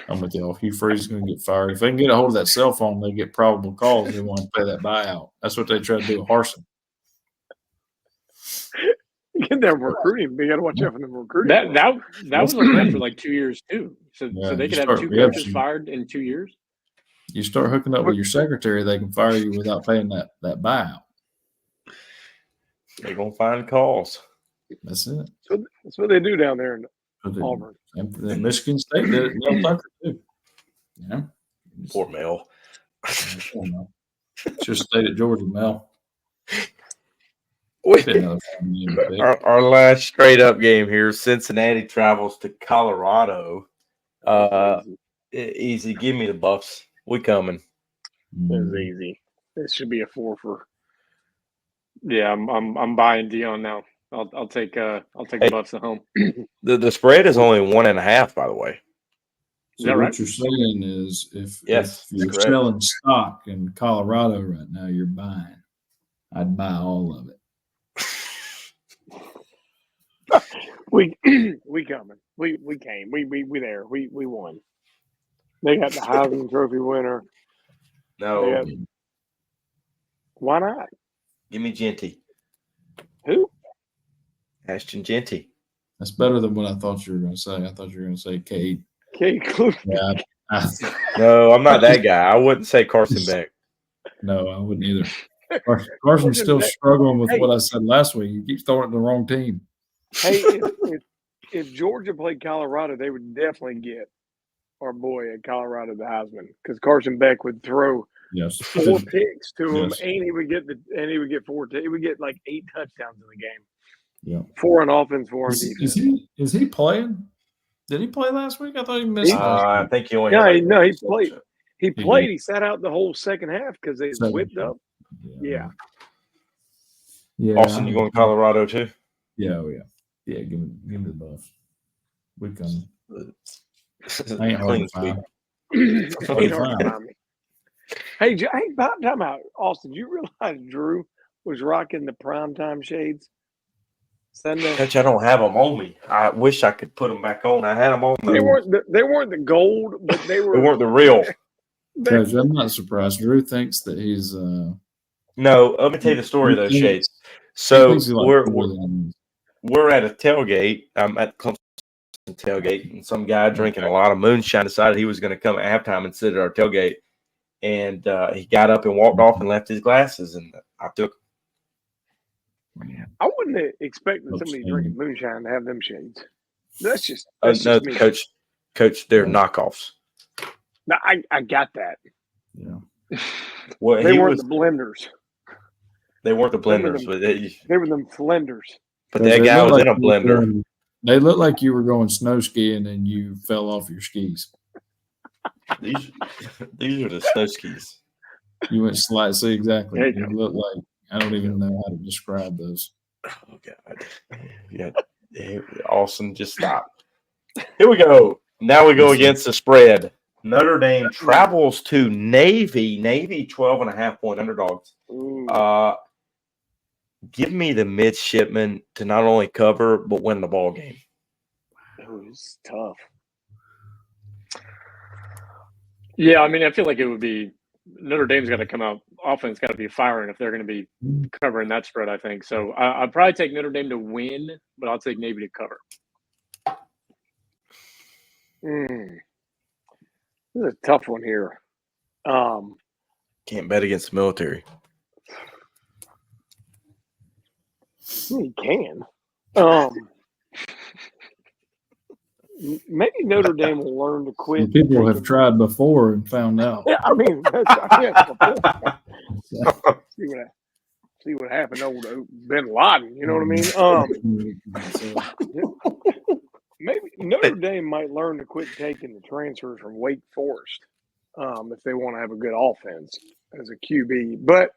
I'm with y'all. Hugh Freeze is going to get fired. If they can get a hold of that cell phone, they get probable cause. They want to pay that buyout. That's what they tried to do with Harsin. Get that recruiting. They got to watch out for them recruiting. That was like that for like 2 years too. So they could have 2 coaches fired in 2 years. You start hooking up with your secretary, they can fire you without paying that buyout. They're going to find calls. That's it. So that's what they do down there in Auburn. And Michigan State did it. Mel Tucker too. Yeah. Poor Mel. Just stayed at Georgia, Mel. Our last straight up game here. Cincinnati travels to Colorado. Easy. Give me the Buffs. We coming. It's easy. This should be a 4 for. Yeah, I'm buying Dion now. I'll take the Buffs at home. The spread is only 1.5, by the way. Is that right? What you're saying is if you're correct. selling stock in Colorado right now, you're buying. I'd buy all of it. We coming. We came. We there. We won. They got the Heisman Trophy winner. No. Why not? Give me Genty. Who? Ashton Genty. That's better than what I thought you were going to say. I thought you were going to say Cade. Cade Klubnik. Yeah, No, I'm not that guy. I wouldn't say Carson Beck. No, I wouldn't either. Carson's still struggling with what I said last week. He keeps throwing it to the wrong team. Hey, if Georgia played Colorado, they would definitely get our boy at Colorado the Heisman because Carson Beck would throw 4 picks to him, and he would get 4. He would get like 8 touchdowns in the game. Yeah, 4 on offense, 4 on defense. Is he playing? Did he play last week? I thought he missed. I think he only. No, he played. He played. He sat out the whole second half because they whipped up. Yeah. Austin, you going to Colorado too? Yeah, yeah. Give me the Buffs. We come. I ain't hard to find. Ain't hard to find me. Hey, time out, Austin. Do you realize Drew was rocking the primetime shades Sunday? Coach, I don't have them on me. I wish I could put them back on. I had them on. They weren't the gold, but they were. They weren't the real. Coach, I'm not surprised. Drew thinks that he's. No, let me tell you the story of those shades. So we're at a tailgate. I'm at Clemson tailgate, and some guy drinking a lot of moonshine decided he was going to come at halftime and sit at our tailgate. And he got up and walked off and left his glasses, and I took. I wouldn't have expected somebody drinking moonshine to have them shades. That's just me. Coach, they're knockoffs. No, I got that. Yeah. Well, they weren't the blenders. They weren't the blenders, they were them flenders. But that guy was in a blender. They looked like you were going snow skiing and you fell off your skis. These are the snow skis. You went slide. See, exactly. You look like I don't even know how to describe those. Oh God! Yeah, awesome. Just stop. Here we go. Now we go against the spread. Notre Dame travels to Navy. Navy 12.5-point underdogs. Give me the midshipmen to not only cover but win the ball game. Oh, it's tough. Yeah, I mean, I feel like it would be Notre Dame's got to come out. Offense got to be firing if they're going to be covering that spread, I think. So I'll probably take Notre Dame to win, but I'll take Navy to cover. This is a tough one here. Can't bet against the military. You can. Maybe Notre Dame will learn to quit. People have tried before and found out. Yeah, I mean, see what happened to old Bin Laden. You know what I mean? Maybe Notre Dame might learn to quit taking the transfers from Wake Forest if they want to have a good offense as a QB. But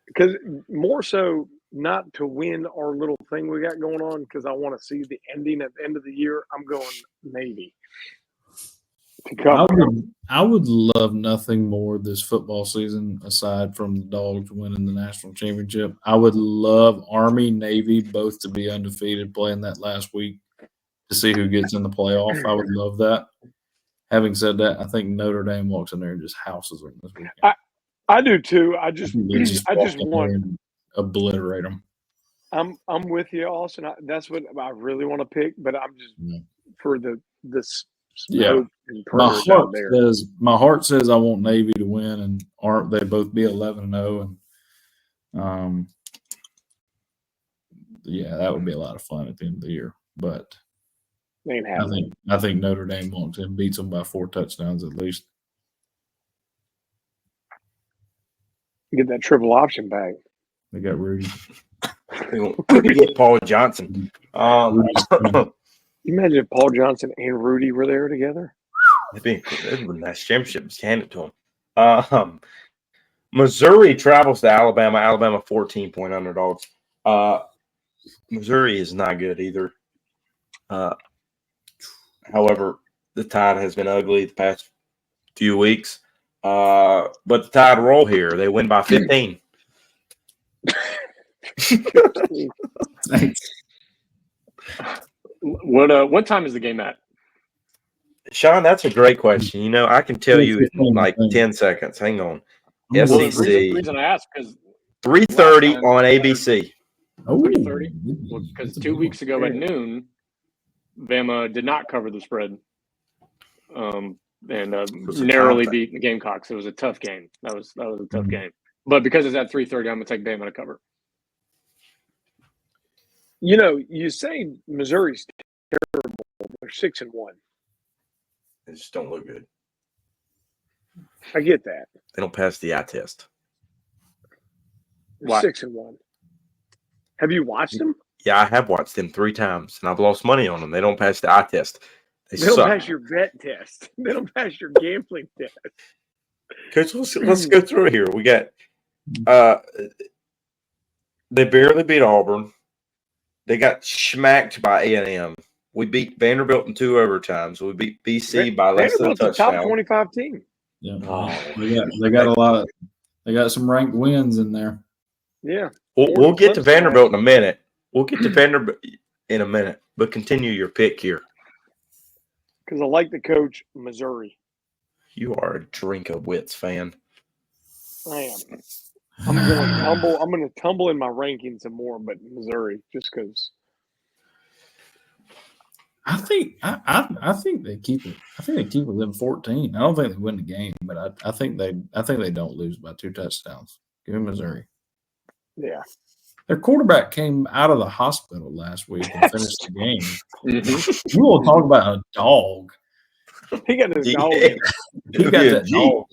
because more so not to win our little thing we got going on, because I want to see the ending at the end of the year. I'm going Navy to cover. I would love nothing more this football season aside from the Dogs winning the national championship. I would love Army, Navy both to be undefeated playing that last week to see who gets in the playoff. I would love that. Having said that, I think Notre Dame walks in there and just houses them this weekend. I do too. I just want to obliterate them. I'm with you, Austin. That's what I really want to pick, but I'm just for this. Yeah, my heart says I want Navy to win, and aren't they both be 11-0? And yeah, that would be a lot of fun at the end of the year. But I think Notre Dame wants and beats them by 4 touchdowns at least. Get that triple option back. They got Rudy. We get Paul Johnson. You imagine if Paul Johnson and Rudy were there together? That'd be a nice championship. Just hand it to them. Missouri travels to Alabama. Alabama 14-point underdogs. Missouri is not good either. However, the Tide has been ugly the past few weeks. But the Tide roll here. They win by 15. Thanks. What time is the game at? Sean, that's a great question. You know, I can tell you in like 10 seconds. Hang on. Well, SEC. the reason I ask is 3:30 on ABC. 3:30. Because 2 weeks ago at noon, Bama did not cover the spread, and narrowly beat the Gamecocks. It was a tough game. That was a tough game. But because it's at 3:30, I'm gonna take Bama to cover. You know, you say Missouri's terrible. They're 6-1. They just don't look good. I get that. They don't pass the eye test. They're 6-1. Have you watched them? Yeah, I have watched them 3 times, and I've lost money on them. They don't pass the eye test. They don't suck. pass your bet test. They don't pass your gambling test. Coach, let's go through it here. We got they barely beat Auburn. They got smacked by A&M. We beat Vanderbilt in 2 overtimes. We beat BC by less than a touchdown. Top 25 team. Yeah, they got a lot of. They got some ranked wins in there. Yeah, we'll get to Vanderbilt in a minute. We'll get to Vanderbilt in a minute, but continue your pick here. Because I like the coach, Missouri. You are a drink of wits fan. I am. I'm going to tumble in my rankings some more, but Missouri, just because. I think they keep it. I think they keep it within 14. I don't think they win the game, but I think they don't lose by 2 touchdowns. Give me Missouri. Yeah. Their quarterback came out of the hospital last week and finished the game. You want to talk about a dog? He got his dog. He got that dog.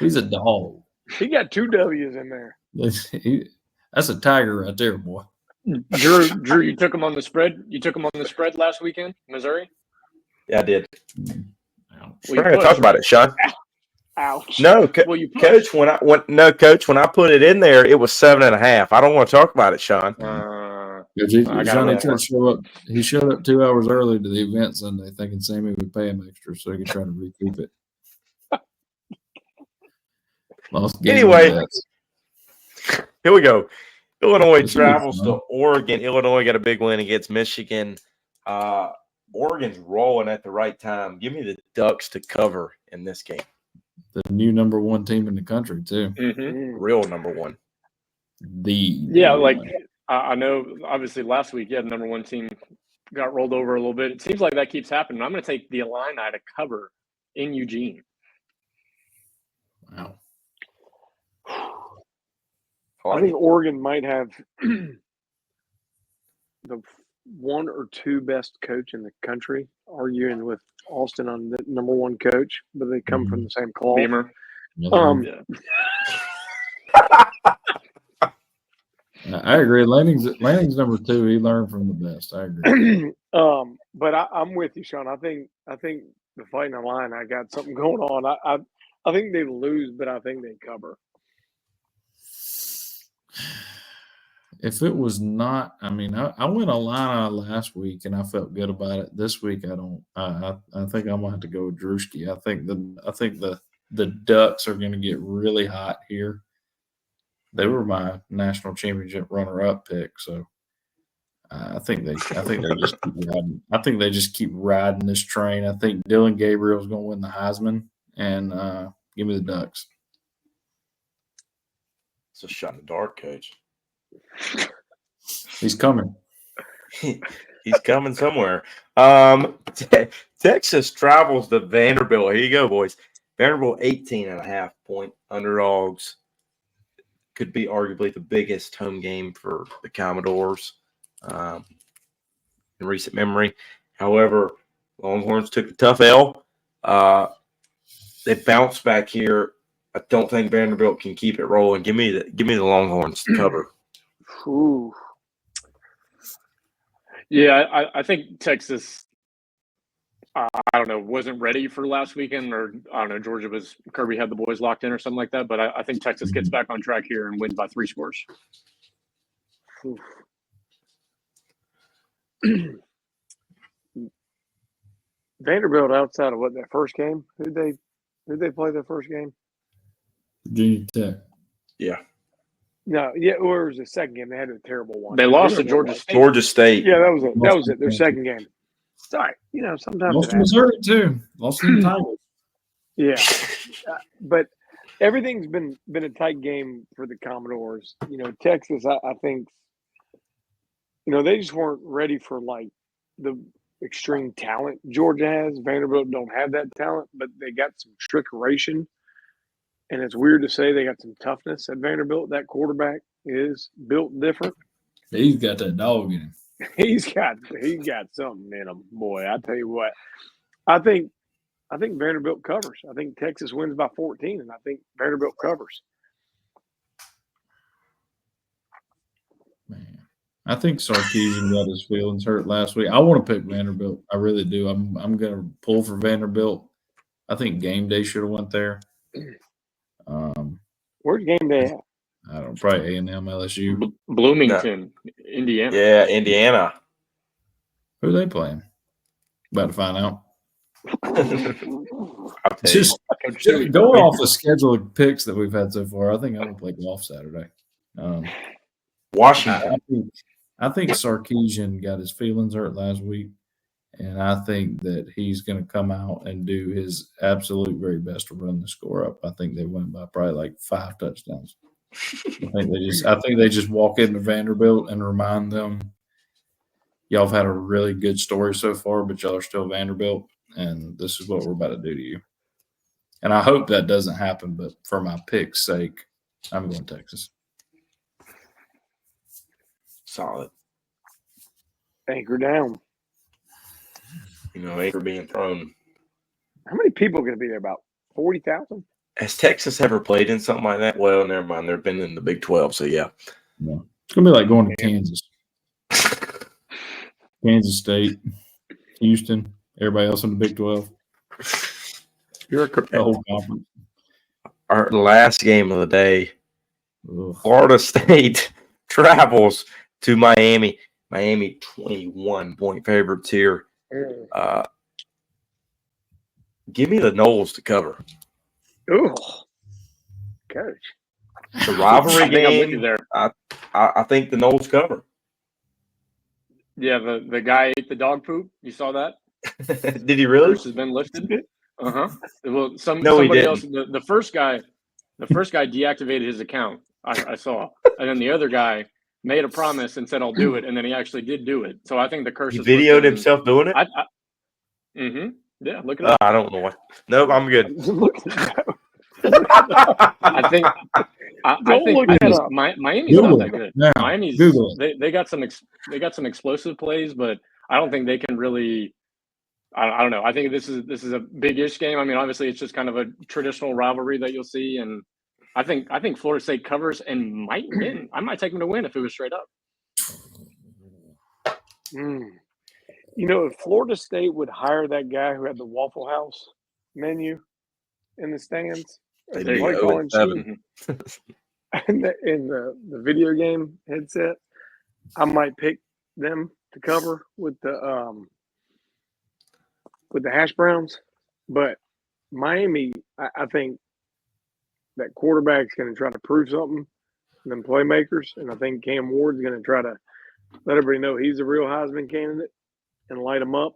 He's a dog. He got 2 W's in there. That's a tiger right there, boy. Drew, you took him on the spread. You took him on the spread last weekend, Missouri. Yeah, I did. Well, we're going to talk about it, Sean. Ouch. No, Coach. When I put it in there, it was 7.5. I don't want to talk about it, Sean. He showed up 2 hours early to the event Sunday, thinking Sammy would pay him extra so he could try to recoup it. Anyway, here we go. Illinois travels to Oregon. Illinois got a big win against Michigan. Oregon's rolling at the right time. Give me the Ducks to cover in this game. The new number one team in the country, too. Mm-hmm. Real number one. I know. Obviously, last week, the number one team got rolled over a little bit. It seems like that keeps happening. I'm going to take the Illini to cover in Eugene. Wow. I think Oregon might have the one or two best coach in the country, arguing with Austin on the number one coach, but they come from the same cloth. Beamer. I agree. Lanning's number two. He learned from the best. I agree. But I'm with you, Sean. I think the Fighting Illini, I got something going on. I think they lose, but I think they cover. If it was not, I mean, I went Illini last week and I felt good about it. This week I don't. I think I'm gonna have to go with Drewski. I think the Ducks are gonna get really hot here. They were my national championship runner-up pick, so I think they just keep riding. I think they just keep riding this train. I think Dylan Gabriel's going to win the Heisman, and give me the Ducks. It's a shot in the dark, Coach. He's coming. He's coming somewhere. Texas travels to Vanderbilt. Here you go, boys. Vanderbilt 18.5-point underdogs. Could be arguably the biggest home game for the Commodores in recent memory. However, Longhorns took a tough L. They bounced back here. I don't think Vanderbilt can keep it rolling. Give me the Longhorns to cover. Ooh. Yeah, I think Texas. I don't know, wasn't ready for last weekend, or I don't know, Kirby had the boys locked in or something like that. But I think Texas gets back on track here and wins by 3 scores. Vanderbilt outside of that first game? Who'd they play their first game? Virginia Tech. Yeah. No, or it was the second game. They had a terrible one. They lost to Georgia State. Georgia State. Yeah, that was it. That was it. Their second game. Sorry, sometimes Lost to Missouri too. Lost to the Tigers. Yeah, but everything's been a tight game for the Commodores. Texas, I think, they just weren't ready for like the extreme talent Georgia has. Vanderbilt don't have that talent, but they got some trickeration. And it's weird to say they got some toughness at Vanderbilt. That quarterback is built different. He's got that dog in him. He's got something in him, boy. I tell you what, I think Vanderbilt covers. I think Texas wins by 14, and I think Vanderbilt covers. Man, I think Sarkisian got his feelings hurt last week. I want to pick Vanderbilt. I really do. I'm going to pull for Vanderbilt. I think game day should have went there. Where's game day at? I don't know, probably A&M, LSU. Bloomington, Indiana. Yeah, Indiana. Who are they playing? About to find out. Just going off the schedule of picks that we've had so far, I think I'm going to play golf Saturday. Washington. I think Sarkisian got his feelings hurt last week, and I think that he's going to come out and do his absolute very best to run the score up. I think they win by probably like 5 touchdowns. I think they just walk into Vanderbilt and remind them, y'all have had a really good story so far, but y'all are still Vanderbilt, and this is what we're about to do to you. And I hope that doesn't happen, but for my pick's sake, I'm going Texas. Solid. Anchor down. Anchor being thrown. How many people are going to be there? About 40,000? Has Texas ever played in something like that? Well, never mind. They've been in the Big 12, so yeah. Yeah. It's going to be like going to Kansas. Kansas State, Houston, everybody else in the Big 12. You're The whole conference. Our last game of the day, Florida State travels to Miami. Miami 21-point favorites here. Give me the Noles to cover. Ooh, coach. The rivalry game. There. I think the Noles cover. Yeah, the guy ate the dog poop. You saw that? Did he really? Curse has been lifted. Well, No, he somebody didn't. else. The first guy deactivated his account. I saw, and then the other guy made a promise and said, "I'll do it," and then he actually did do it. So I think the curse He is with videoed him. himself doing it. Yeah, look it up. I don't know what. Nope, I'm good. Look at that. I think Miami's Google not that it good. now. Miami's Google it. they got some explosive plays, but I don't think they can really. I don't know. I think this is a big-ish game. I mean, obviously, it's just kind of a traditional rivalry that you'll see, and I think Florida State covers and might win. I might take them to win if it was straight up. You know, if Florida State would hire that guy who had the Waffle House menu in the stands, There the you white go, collar it's seven. in the video game headset, I might pick them to cover with the hash browns. But Miami, I think that quarterback's going to try to prove something to them playmakers, and I think Cam Ward's going to try to let everybody know he's a real Heisman candidate and light them up.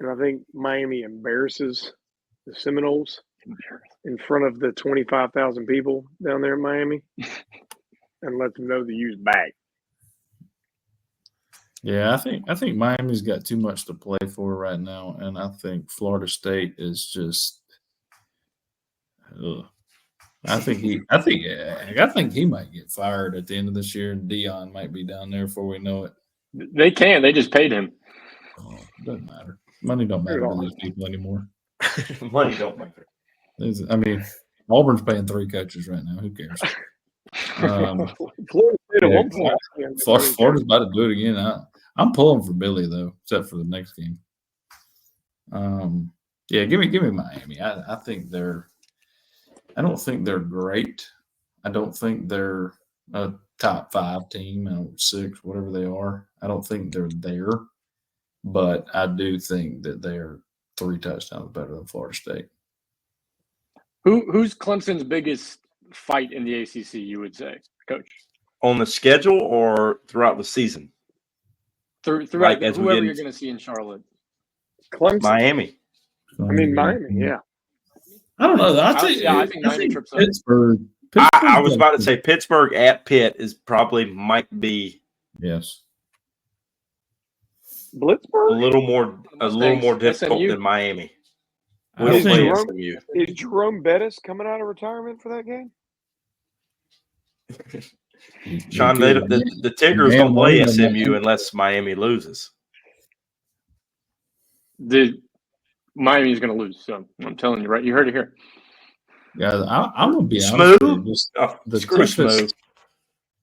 And I think Miami embarrasses the Seminoles in front of the 25,000 people down there in Miami and let them know the U's back. Yeah, I think Miami's got too much to play for right now, and I think Florida State is just. I think he might get fired at the end of this year, and Dion might be down there before we know it. They can. They just paid him. Oh, doesn't matter. Money don't matter to these people anymore. Money don't matter. I mean, Auburn's paying 3 coaches right now. Who cares? Florida State at one point. Florida's about to do it again. I'm pulling for Billy though, except for the next game. Yeah, give me Miami. I think they're. I don't think they're great. I don't think they're a top 5 team, 6, whatever they are. I don't think they're there, but I do think that they're 3 touchdowns better than Florida State. Who's Clemson's biggest fight in the ACC? You would say, Coach, on the schedule or throughout the season? Throughout like whoever you're going to see in Charlotte. Clemson, Miami. Miami. Yeah. I don't know. I think Miami trips up. Pittsburgh. I was about to say Pittsburgh at Pitt might be yes. Blitzburg a little more difficult SMU. than Miami. Is Play Jerome, SMU. is Jerome Bettis coming out of retirement for that game? Sean, the Tigers don't play SMU unless Miami loses. Miami's going to lose, so I'm telling you, right? You heard it here. Yeah, I'm gonna be Smooth. honest with you.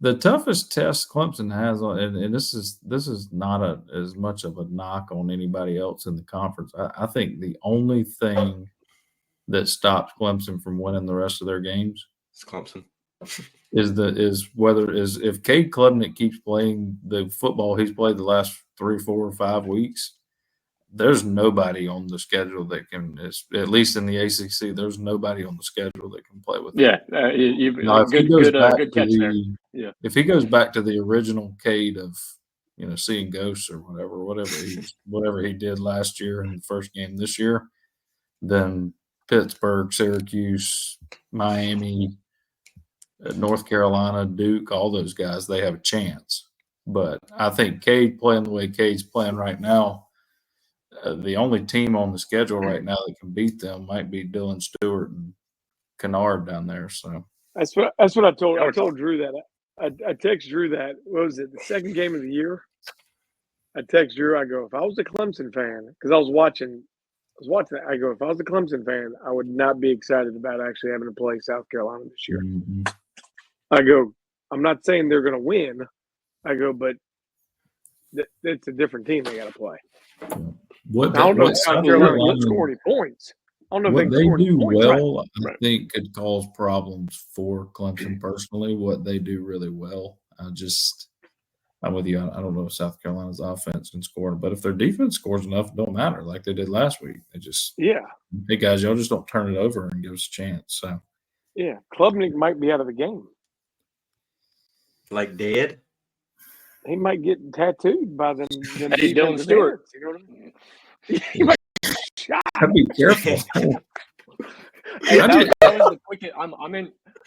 The toughest test Clemson has, and this is not as much of a knock on anybody else in the conference. I think the only thing that stops Clemson from winning the rest of their games It's Clemson. is if Cade Klubnik keeps playing the football he's played the last 3, 4, or 5 weeks. There's nobody on the schedule that can, at least in the ACC, there's nobody on the schedule that can play with him. Yeah, good catch there. Yeah, if he goes back to the original Cade of, seeing ghosts or whatever he did last year in the first game this year, then Pittsburgh, Syracuse, Miami, North Carolina, Duke, all those guys, they have a chance. But I think Cade playing the way Cade's playing right now, the only team on the schedule right now that can beat them might be Dylan Stewart and Kennard down there. So that's what I told. I told Drew that. I text Drew that. What was it? The second game of the year. I text Drew. I go, if I was a Clemson fan, because I was watching. I go, if I was a Clemson fan, I would not be excited about actually having to play South Carolina this year. Mm-hmm. I go, I'm not saying they're going to win. I go, but it's a different team they got to play. I don't know if South Carolina can score any points. I don't know what if they do points, well, right. I think could cause problems for Clemson personally. What they do really well, I'm with you. I don't know if South Carolina's offense can score, but if their defense scores enough, it don't matter. Like they did last week, hey guys, y'all just don't turn it over and give us a chance. So Klubnik might be out of the game. Like dead. He might get tattooed by them. Dylan Stewart. You know what I mean? He might shot. Be careful. Hey, that was the quickest.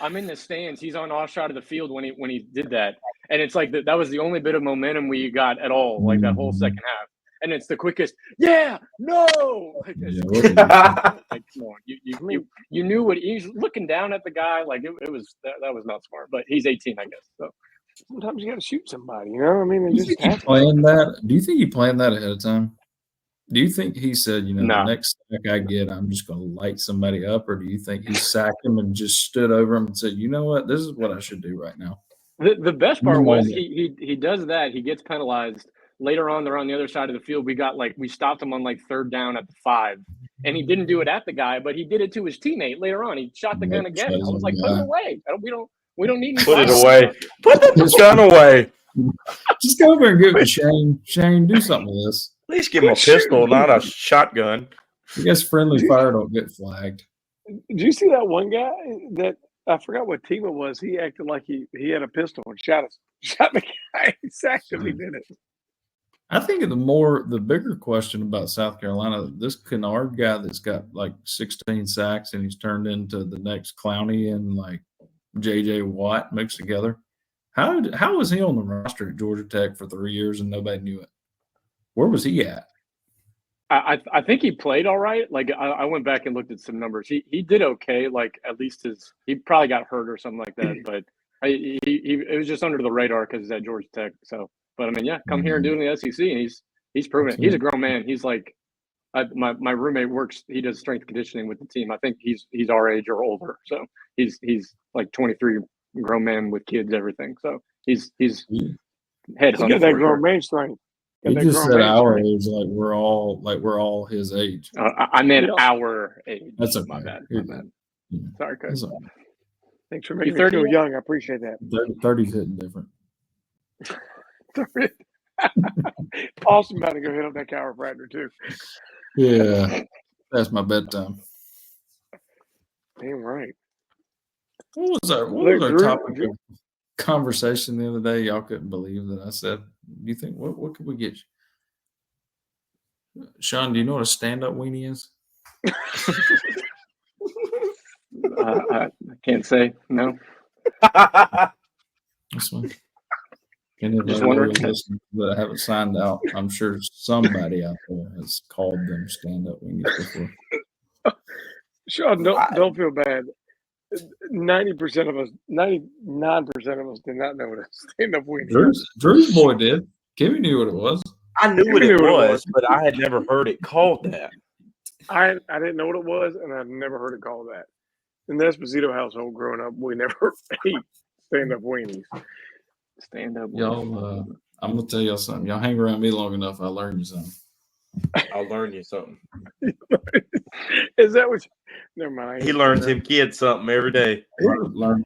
I'm in the stands. He's on our side of the field when he did that, and it's like that was the only bit of momentum we got at all, like that whole second half. And it's the quickest. Yeah, no. Like, like come on, you knew what he's looking down at the guy. Like it was that was not smart, but he's 18, I guess. So sometimes you got to shoot somebody. You know, I mean, Do you think he planned that? Do you think he planned that ahead of time? Do you think he said, the next sack I get, I'm just going to light somebody up? Or do you think he sacked him and just stood over him and said, you know what, this is what I should do right now? The best part was he does that. He gets penalized. Later on, they're on the other side of the field. We stopped him on like third down at the 5. And he didn't do it at the guy, but he did it to his teammate later on. He shot the gun again. I was like, put it away. We don't need put it away. Put the gun away. Just go over and give it to Shane. Shane, do something with this. At least give him a pistol, not a shotgun. I guess friendly fire don't get flagged. Did you see that one guy that I forgot what team it was? He acted like he had a pistol and shot the guy. He sacked him. He did it. I think the bigger question about South Carolina, this Kennard guy that's got like 16 sacks and he's turned into the next Clowney and like J.J. Watt mixed together. How was he on the roster at Georgia Tech for 3 years and nobody knew it? Where was he at? I think he played all right. Like I went back and looked at some numbers. He did okay. Like at least he probably got hurt or something like that. But it was just under the radar because he's at Georgia Tech. So, but I mean, yeah, come here and do it in the SEC, and he's proven it. He's a grown man. He's like my roommate works. He does strength conditioning with the team. I think he's our age or older. So he's like 23, grown man with kids, everything. So he's head hunting. He's got that grown man strength. He just said our age, like we're all his age. I meant our age. That's okay. My bad. Sorry, Coach. Thanks for making me feel young. I appreciate that. 30's hitting different. Austin about to go hit up that chiropractor too. Yeah, that's my bedtime. Damn right. What was our topic of conversation the other day? Y'all couldn't believe that I said. Do you think what could we get? Sean, do you know what a stand-up weenie is? I can't say no. This one. Just wondering that I haven't signed out. I'm sure somebody out there has called them stand-up weenies before. Sean, don't feel bad. 90% of us, 99% of us did not know what a stand-up weenie. Drew's boy did. Kimmy knew what it was. I knew what it was, but I had never heard it called that. I didn't know what it was, and I've never heard it called that. In the Esposito household growing up, we never ate stand-up weenies. Stand-up weenies. Y'all, I'm going to tell y'all something. Y'all hang around me long enough, I'll learn you something. I'll learn you something. Is that what never mind. He learns him kids something every day. Learn.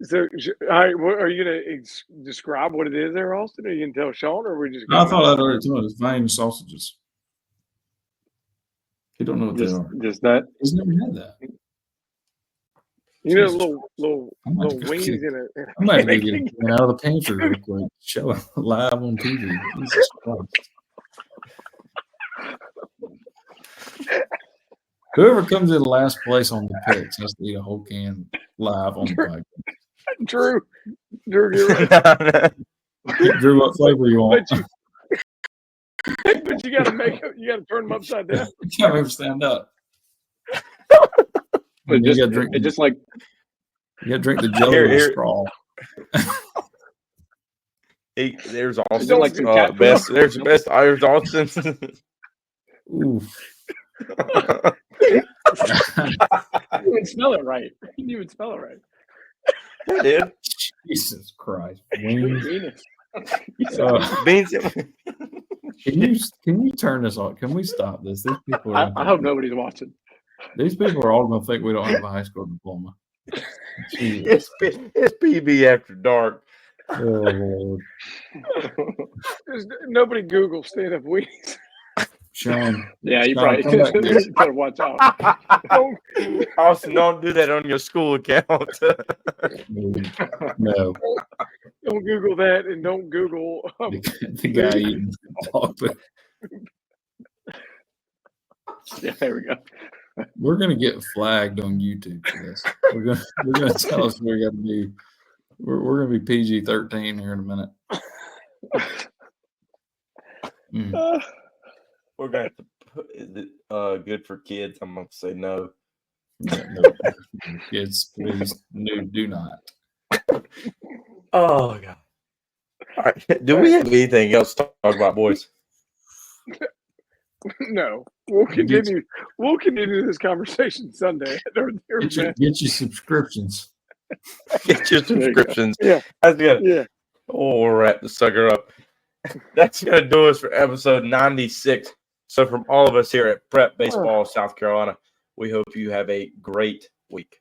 So, all right, are you going to describe what it is there, Austin? Or you can tell Sean, or we just? I thought I'd already told him. It's vein sausages. He don't know what they are. Just that. He's never had that. You know, little wings in it. I might be getting out of the pantry real quick. Show it live on TV. Jesus Christ. Whoever comes in last place on the picks has to eat a whole can live on the podcast. Drew, you're right. Drew, what flavor you want? But you got to turn them upside down. You can't even stand up. But you got to drink. It just like you got to drink the jelly straw. There's also like best. There's best Irish Austin. Ooh. You didn't even spell it right. You didn't even spell it right. I did. Jesus Christ. Beans. Can you turn this on? Can we stop this? These people I hope nobody's watching. These people are all going to think we don't have a high school diploma. It's PB after dark. Oh, Lord. Nobody Google stand-up weenies. Sean. Yeah, you probably better watch out. Austin, don't do that on your school account. No. Don't Google that, and don't Google the guy eating dog food. Yeah, there we go. We're gonna get flagged on YouTube for this. We're gonna tell us we're gonna be we're gonna be PG-13 here in a minute. We're going to have to put, is it good for kids? I'm going to say no. Yeah, no, kids, please, no, do not. Oh, God. All right. Do we have anything else to talk about, boys? No, we'll continue. We'll continue this conversation Sunday. Get your subscriptions. Get your subscriptions. Yeah, That's good. yeah. Oh, we'll wrap the sucker up. That's going to do us for episode 96. So from all of us here at Prep Baseball South Carolina, we hope you have a great week.